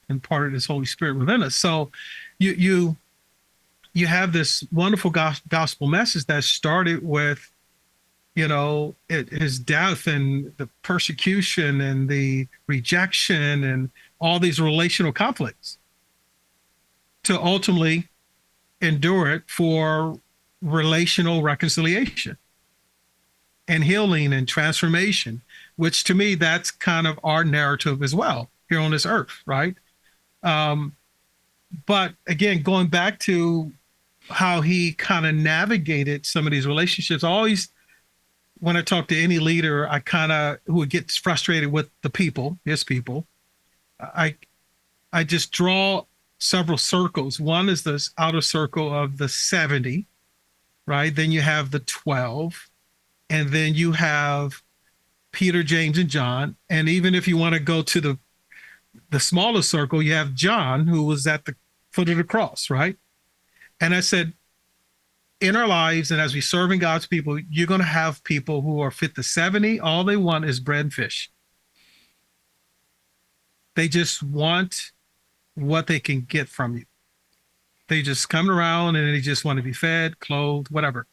imparted his Holy Spirit within us. So you have this wonderful gospel message that started with, his death and the persecution and the rejection and all these relational conflicts, to ultimately endure it for relational reconciliation and healing and transformation, which to me, that's kind of our narrative as well here on this earth, right? But again, going back to how he kind of navigated some of these relationships, always when I talk to any leader, who gets frustrated with his people, I just draw several circles. One is this outer circle of the 70, right? Then you have the 12, and then you have Peter, James, and John. And even if you want to go to the smaller circle, you have John, who was at the foot of the cross, right? And I said, in our lives and as we serving God's people, you're going to have people who are fit to 70. All they want is bread and fish. They just want what they can get from you. They just come around and they just want to be fed, clothed, whatever.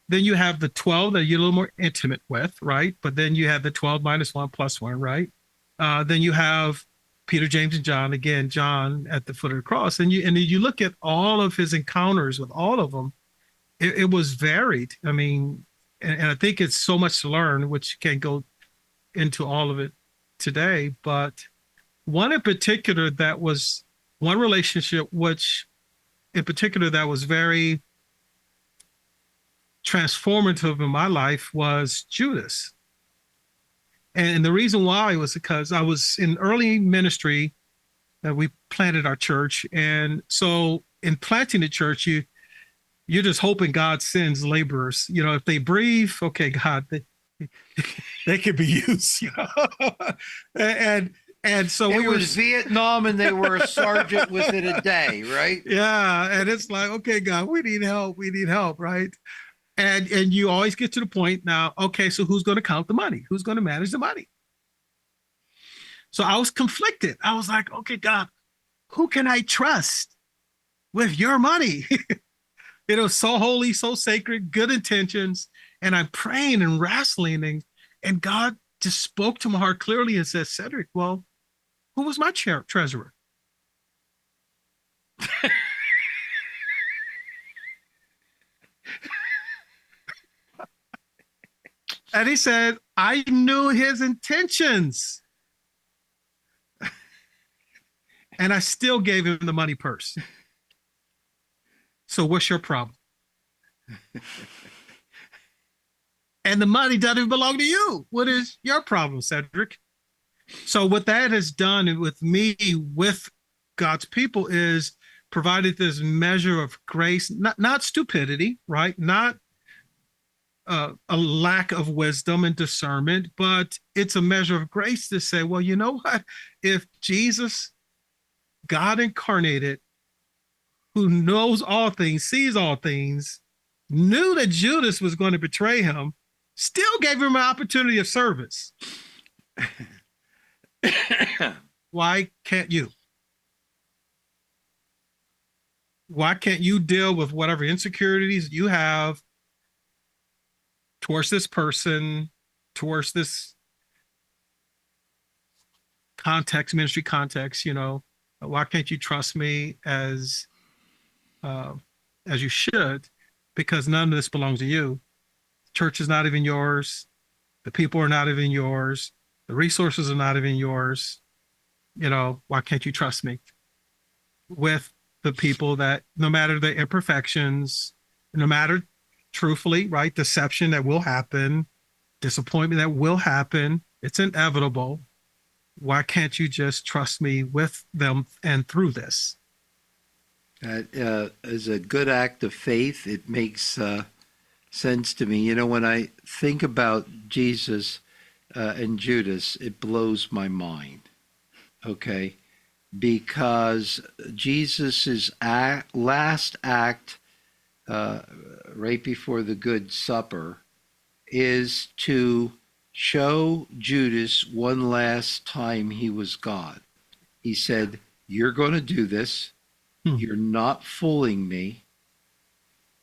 Then you have the 12 that you're a little more intimate with, right? But then you have the 12 minus 1 plus 1, right? Then you have Peter, James, and John. Again, John at the foot of the cross. And you look at all of his encounters with all of them. It was varied. I mean, and I think it's so much to learn, which can't go into all of it today. But one relationship, which in particular that was very transformative in my life, was Judas. And the reason why was because I was in early ministry that we planted our church. And so in planting the church, you're just hoping God sends laborers. If they breathe, okay, God, they could be used, And so it was Vietnam, and they were a sergeant within a day, right? Yeah, and it's like, okay, God, we need help, right? And you always get to the point now, okay, so who's going to count the money? Who's going to manage the money? So I was conflicted. I was like, okay, God, who can I trust with your money? It was so holy, so sacred, good intentions. And I'm praying and wrestling, and God just spoke to my heart clearly and said, Cedric, well, who was my treasurer? And he said, I knew his intentions. And I still gave him the money purse. So what's your problem? And the money doesn't even belong to you. What is your problem, Cedric? So what that has done with me, with God's people, is provided this measure of grace, not stupidity, right? Not a lack of wisdom and discernment, but it's a measure of grace to say, well, you know what? If Jesus, God incarnated, who knows all things, sees all things, knew that Judas was going to betray him, still gave him an opportunity of service. Why can't you? Why can't you deal with whatever insecurities you have towards this person, towards this context, ministry context, why can't you trust me as you should? Because none of this belongs to you. Church is not even yours. The people are not even yours. The resources are not even yours. Why can't you trust me with the people that, no matter the imperfections, no matter, truthfully, right, deception that will happen, disappointment that will happen, it's inevitable. Why can't you just trust me with them and through this? That is a good act of faith. It makes sense to me. When I think about Jesus and Judas, it blows my mind. Okay, because Jesus's last act right before the Good Supper is to show Judas one last time he was God. He said, "You're going to do this. You're not fooling me.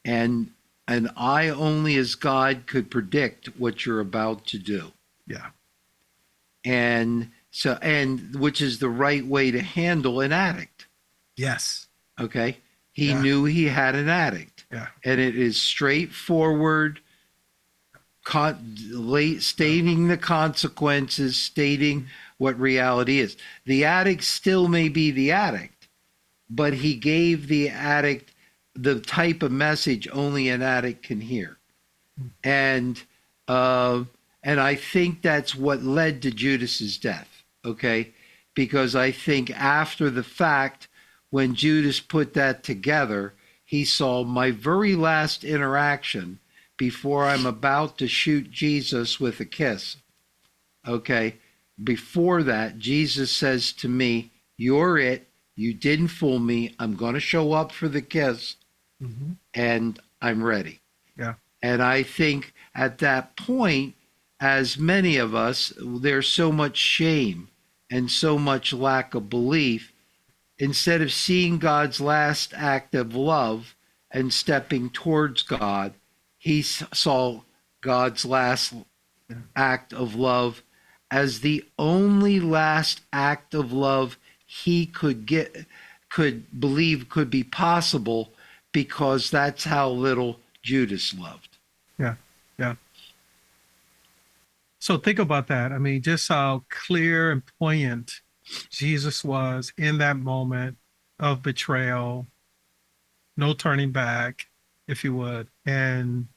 And I only as God could predict what you're about to do." Yeah. And which is the right way to handle an addict. Yes. Okay. He knew he had an addict. Yeah. And it is straightforward, stating the consequences, stating what reality is. The addict still may be the addict, but he gave the addict the type of message only an addict can hear. And I think that's what led to Judas's death. Okay, because I think after the fact, when Judas put that together, he saw my very last interaction before I'm about to shoot Jesus with a kiss. Okay, before that, Jesus says to me, "You're it. You didn't fool me. I'm going to show up for the kiss, and I'm ready." Yeah. And I think at that point, as many of us, there's so much shame and so much lack of belief. Instead of seeing God's last act of love and stepping towards God, he saw God's last act of love as the only last act of love he could believe could be possible, because that's how little Judas loved. Yeah. Yeah. So think about that. I mean, just how clear and poignant Jesus was in that moment of betrayal, no turning back, if you would. And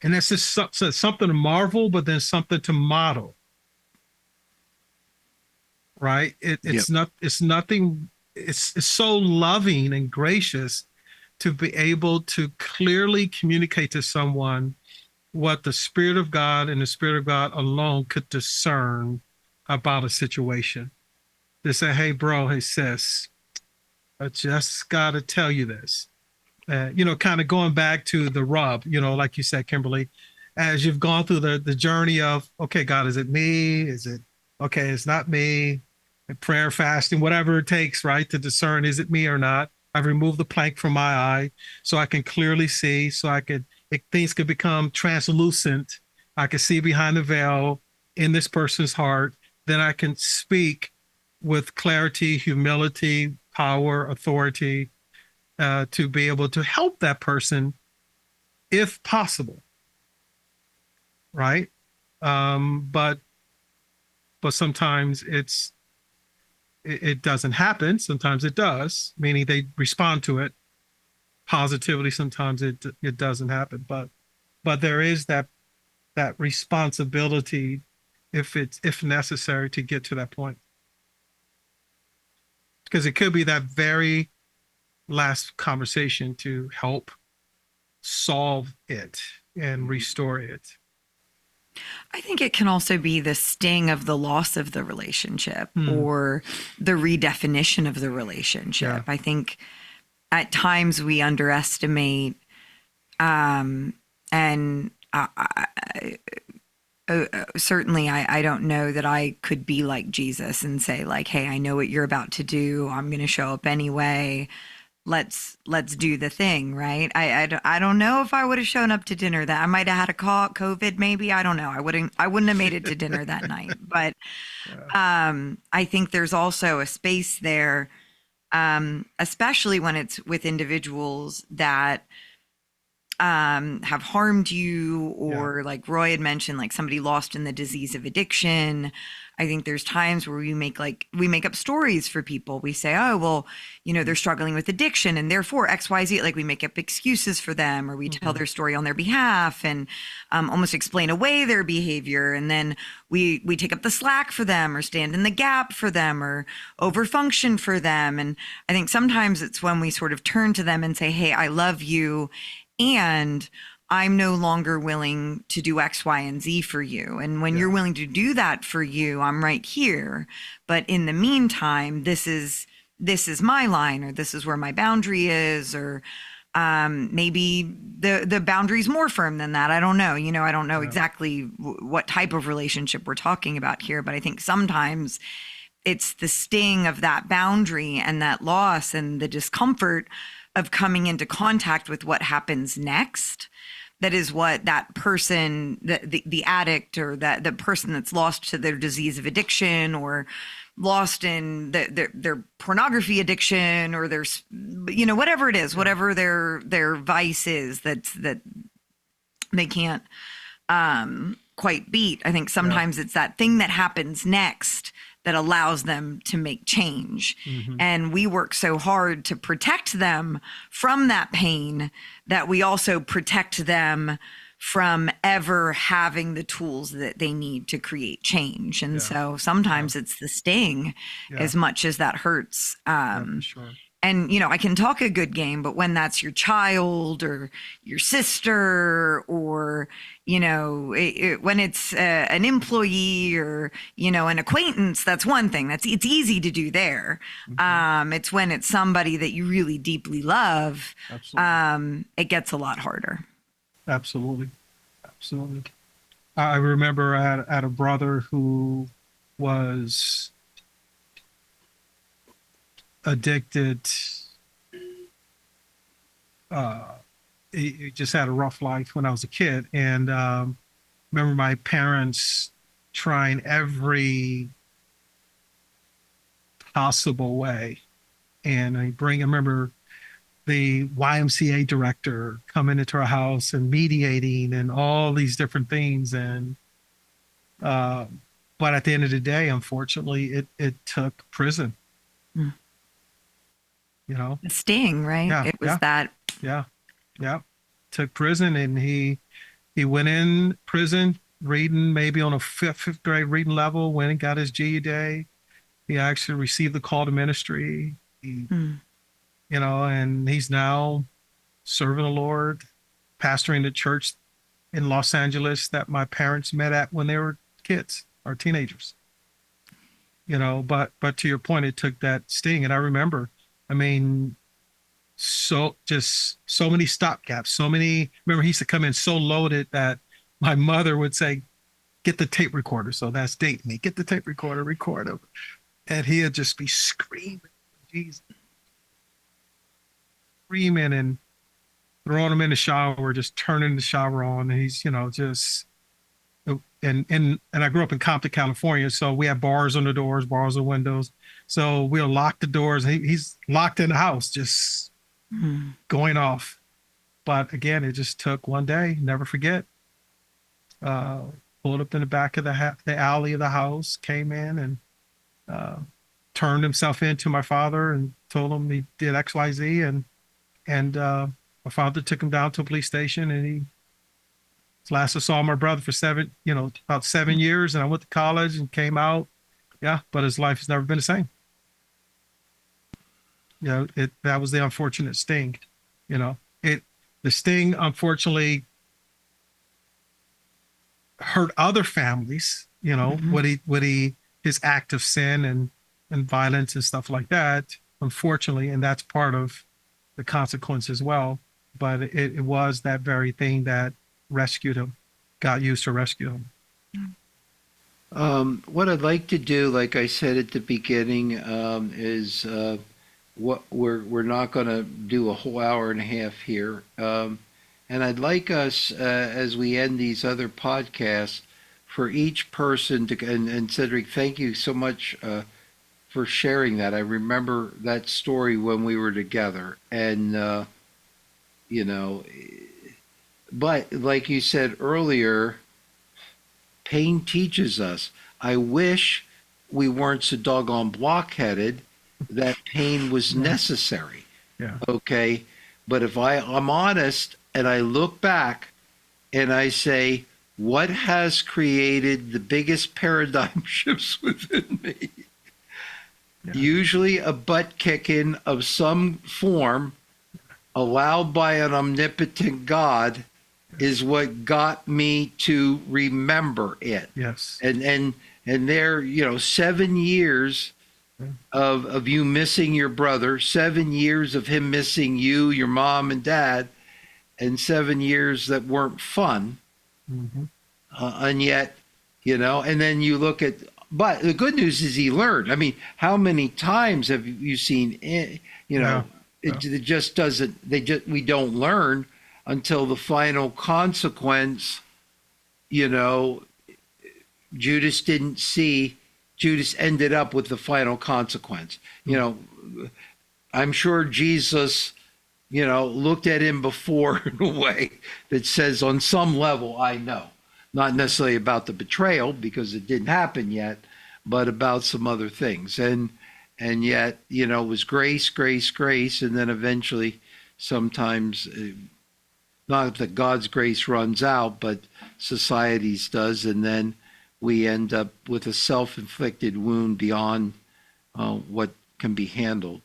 that's just something to marvel, but then something to model. Right? It's so loving and gracious to be able to clearly communicate to someone what the Spirit of God and the Spirit of God alone could discern about a situation. They say, "Hey, bro, hey, sis, I just got to tell you this." Kind of going back to the rub, like you said, Kimberly, as you've gone through the journey of, okay, God, is it me? Is it, okay, it's not me. Prayer, fasting, whatever it takes, right, to discern, is it me or not? I've removed the plank from my eye so I can clearly see, things could become translucent. I can see behind the veil in this person's heart. Then I can speak with clarity, humility, power, authority, to be able to help that person if possible. Right? But sometimes it doesn't happen. Sometimes it does, meaning they respond to it positively. Sometimes it doesn't happen, but there is that responsibility if necessary to get to that point, because it could be that very last conversation to help solve it and restore it. I think it can also be the sting of the loss of the relationship or the redefinition of the relationship. Yeah. I think at times we underestimate, certainly I don't know that I could be like Jesus and say, like, "Hey, I know what you're about to do. I'm going to show up anyway." let's do the thing, right? I don't know if I would have shown up to dinner that I might have had a COVID, maybe. I don't know. I wouldn't have made it to dinner that night. But I think there's also a space there, especially when it's with individuals that have harmed you, or like Roy had mentioned, like somebody lost in the disease of addiction. I think there's times where we make up stories for people. We say, oh, well, they're struggling with addiction and therefore XYZ, like we make up excuses for them, or we tell their story on their behalf and almost explain away their behavior. And then we take up the slack for them, or stand in the gap for them, or overfunction for them. And I think sometimes it's when we sort of turn to them and say, hey, I love you, and I'm no longer willing to do X, Y, and Z for you. And when you're willing to do that for you, I'm right here. But in the meantime, this is my line, or this is where my boundary is, or maybe the boundary's more firm than that. I don't know. I don't know exactly what type of relationship we're talking about here, but I think sometimes it's the sting of that boundary and that loss and the discomfort of coming into contact with what happens next. That is what that person, the addict, or the person that's lost to their disease of addiction, or lost in their pornography addiction, or their, whatever it is, whatever their vice is that they can't quite beat. I think sometimes it's that thing that happens next that allows them to make change. And we work so hard to protect them from that pain that we also protect them from ever having the tools that they need to create change. And so sometimes it's the sting as much as that hurts. For sure. And, I can talk a good game, but when that's your child or your sister, or, when it's an employee or, an acquaintance, that's one thing. It's easy to do there. It's when it's somebody that you really deeply love, it gets a lot harder. Absolutely. I remember I had a brother who was addicted. He just had a rough life when I was a kid, and remember my parents trying every possible way. And I remember the YMCA director coming into our house and mediating and all these different things. And but at the end of the day, unfortunately, it took prison. The sting, right? Yeah, it was that. Yeah. Took prison, and he went in prison reading maybe on a fifth grade reading level, went and got his GED. He actually received the call to ministry. And he's now serving the Lord, pastoring the church in Los Angeles that my parents met at when they were kids or teenagers. But to your point, it took that sting. And I remember, so many stopgaps, remember he used to come in so loaded that my mother would say, get the tape recorder. So that's dating me. Get the tape recorder, record him. And he'd just be screaming, Jesus. Screaming and throwing him in the shower, just turning the shower on. And he's, just, and I grew up in Compton, California. So we have bars on the doors, bars on windows. So we'll lock the doors. He's locked in the house, just going off. But again, it just took one day, never forget. Pulled up in the back of the alley of the house, came in and turned himself in to my father and told him he did X, Y, Z. And my father took him down to a police station, and last I saw my brother for about 7 years, and I went to college and came out. Yeah, but his life has never been the same. That was the unfortunate sting. The sting unfortunately hurt other families. His act of sin and violence and stuff like that. Unfortunately, and that's part of the consequence as well. But it was that very thing that rescued him, got used to rescue him. What I'd like to do, like I said at the beginning, is what we're not going to do a whole hour and a half here. And I'd like us, as we end these other podcasts, for each person to, and Cedric, thank you so much for sharing that. I remember that story when we were together. And, you know, but like you said earlier, pain teaches us. I wish we weren't so doggone blockheaded that pain was necessary. Yeah. Okay. But if I'm honest and I look back and I say, what has created the biggest paradigm shifts within me? Yeah. Usually a butt kicking of some form allowed by an omnipotent God is what got me to remember it. Yes. And there, 7 years of you missing your brother, 7 years of him missing you, your mom and dad, and 7 years that weren't fun. Mm-hmm. And yet, and then you look at, but the good news is he learned. I mean, how many times have you seen, Yeah. it just doesn't, we don't learn until the final consequence, Judas didn't see, Judas ended up with the final consequence. I'm sure Jesus, looked at him before in a way that says on some level, I know. Not necessarily about the betrayal because it didn't happen yet, but about some other things. And yet, it was grace, grace, grace. And then eventually sometimes, not that God's grace runs out, but society's does. And then we end up with a self-inflicted wound beyond what can be handled.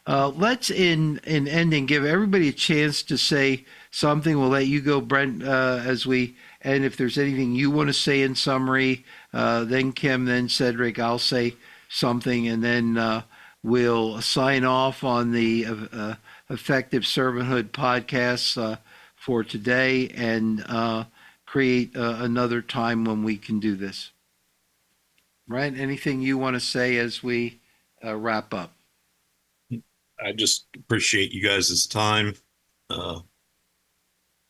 Let's, in ending, give everybody a chance to say something. We'll let you go, Brent, and if there's anything you want to say in summary, then Kim, then Cedric, I'll say something, and then we'll sign off on the Effective Servanthood podcast for today and create another time when we can do this. Brent, anything you want to say as we wrap up? I just appreciate you guys' time,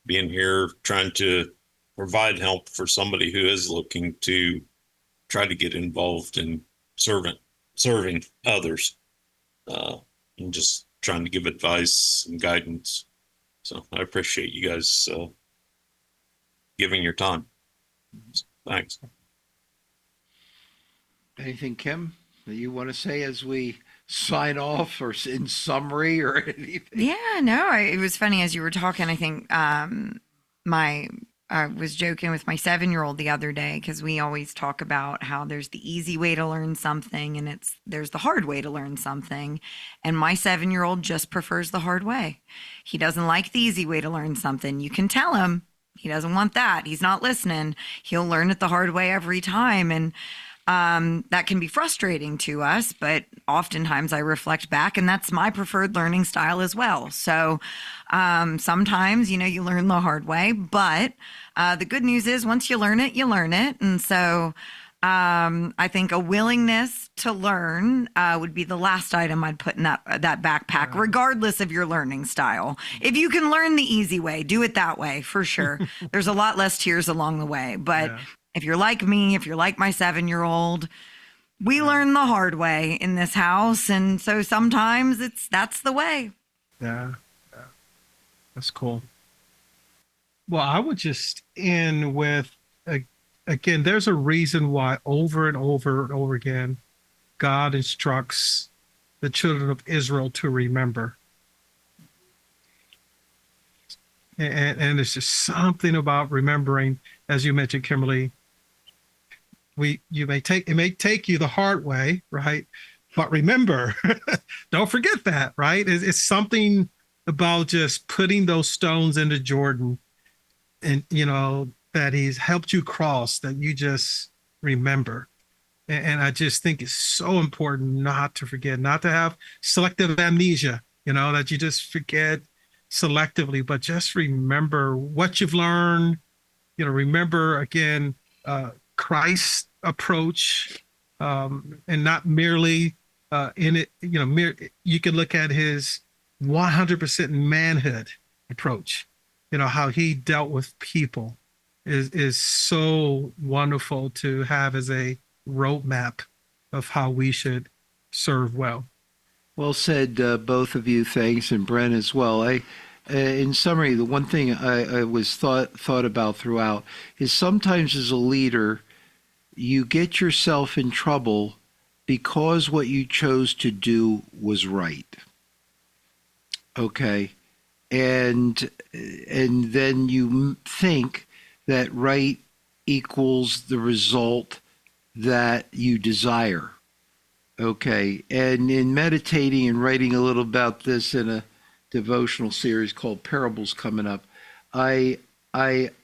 being here, trying to provide help for somebody who is looking to try to get involved in serving others, and just trying to give advice and guidance. So I appreciate you guys giving your time. Thanks. Anything, Kim, that you want to say as we sign off, or in summary, or anything? Yeah, no, it was funny as you were talking. I think I was joking with my 7-year-old the other day because we always talk about how there's the easy way to learn something and there's the hard way to learn something. And my 7-year-old just prefers the hard way. He doesn't like the easy way to learn something. You can tell him he doesn't want that. He's not listening. He'll learn it the hard way every time. And that can be frustrating to us, but oftentimes I reflect back and that's my preferred learning style as well. So sometimes, you learn the hard way, but the good news is once you learn it, you learn it. And so I think a willingness to learn would be the last item I'd put in that backpack, regardless of your learning style. If you can learn the easy way, do it that way for sure. There's a lot less tears along the way, but if you're like me, if you're like my 7-year-old, we learn the hard way in this house. And so sometimes that's the way. Yeah. That's cool. Well, I would just end with, again, there's a reason why over and over and over again, God instructs the children of Israel to remember. And it's just something about remembering, as you mentioned, Kimberly. It may take you the hard way, right? But remember, don't forget that, right? It's something about just putting those stones into Jordan, and that He's helped you cross, that you just remember. And I just think it's so important not to forget, not to have selective amnesia, that you just forget selectively, but just remember what you've learned. Remember again, Christ's approach, and not merely in it, you can look at his 100% manhood approach. How he dealt with people is so wonderful to have as a roadmap of how we should serve well. Well said, both of you. Thanks, and Brent as well. In summary, the one thing I was thought about throughout is sometimes as a leader, you get yourself in trouble because what you chose to do was right. Okay, and then you think that right equals the result that you desire. Okay, and in meditating and writing a little about this in a devotional series called Parables coming up, I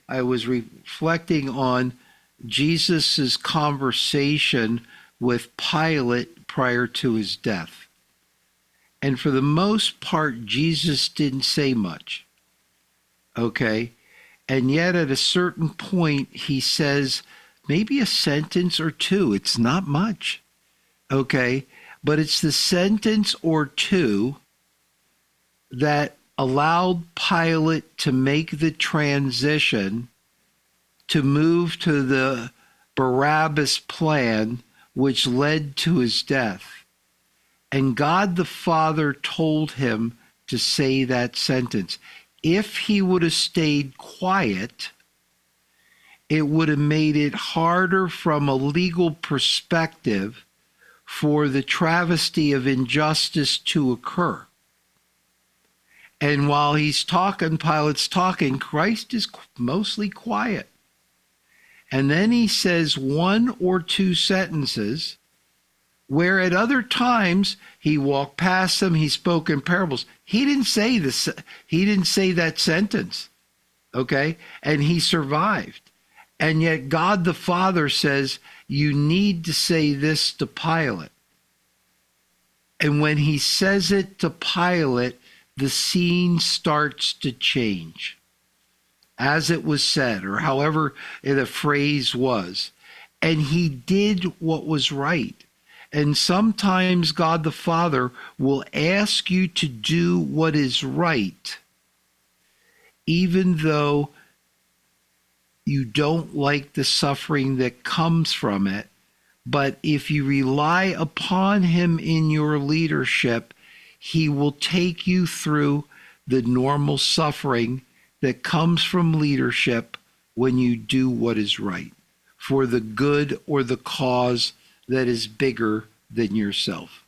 was reflecting on Jesus's conversation with Pilate prior to his death. And for the most part, Jesus didn't say much. Okay, and yet at a certain point, he says maybe a sentence or two. It's not much. Okay, but it's the sentence or two that allowed Pilate to make the transition to move to the Barabbas plan, which led to his death. And God the Father told him to say that sentence. If he would have stayed quiet, it would have made it harder from a legal perspective for the travesty of injustice to occur. And while he's talking, Pilate's talking, Christ is mostly quiet. And then he says one or two sentences where at other times he walked past them, he spoke in parables. He didn't say this, he didn't say that sentence. Okay? And he survived. And yet God the Father says, you need to say this to Pilate. And when he says it to Pilate, the scene starts to change. As it was said, or however the phrase was. And he did what was right. And sometimes God the Father will ask you to do what is right, even though you don't like the suffering that comes from it. But if you rely upon him in your leadership, he will take you through the normal suffering that comes from leadership when you do what is right for the good or the cause that is bigger than yourself.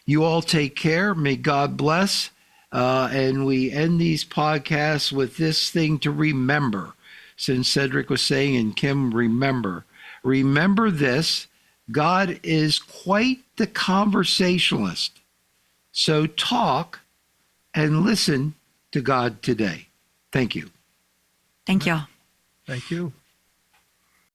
You all take care. May God bless. And we end these podcasts with this thing to remember. Since Cedric was saying, and Kim, remember this, God is quite the conversationalist. So talk and listen to God today. Thank you. Thank you. Thank you.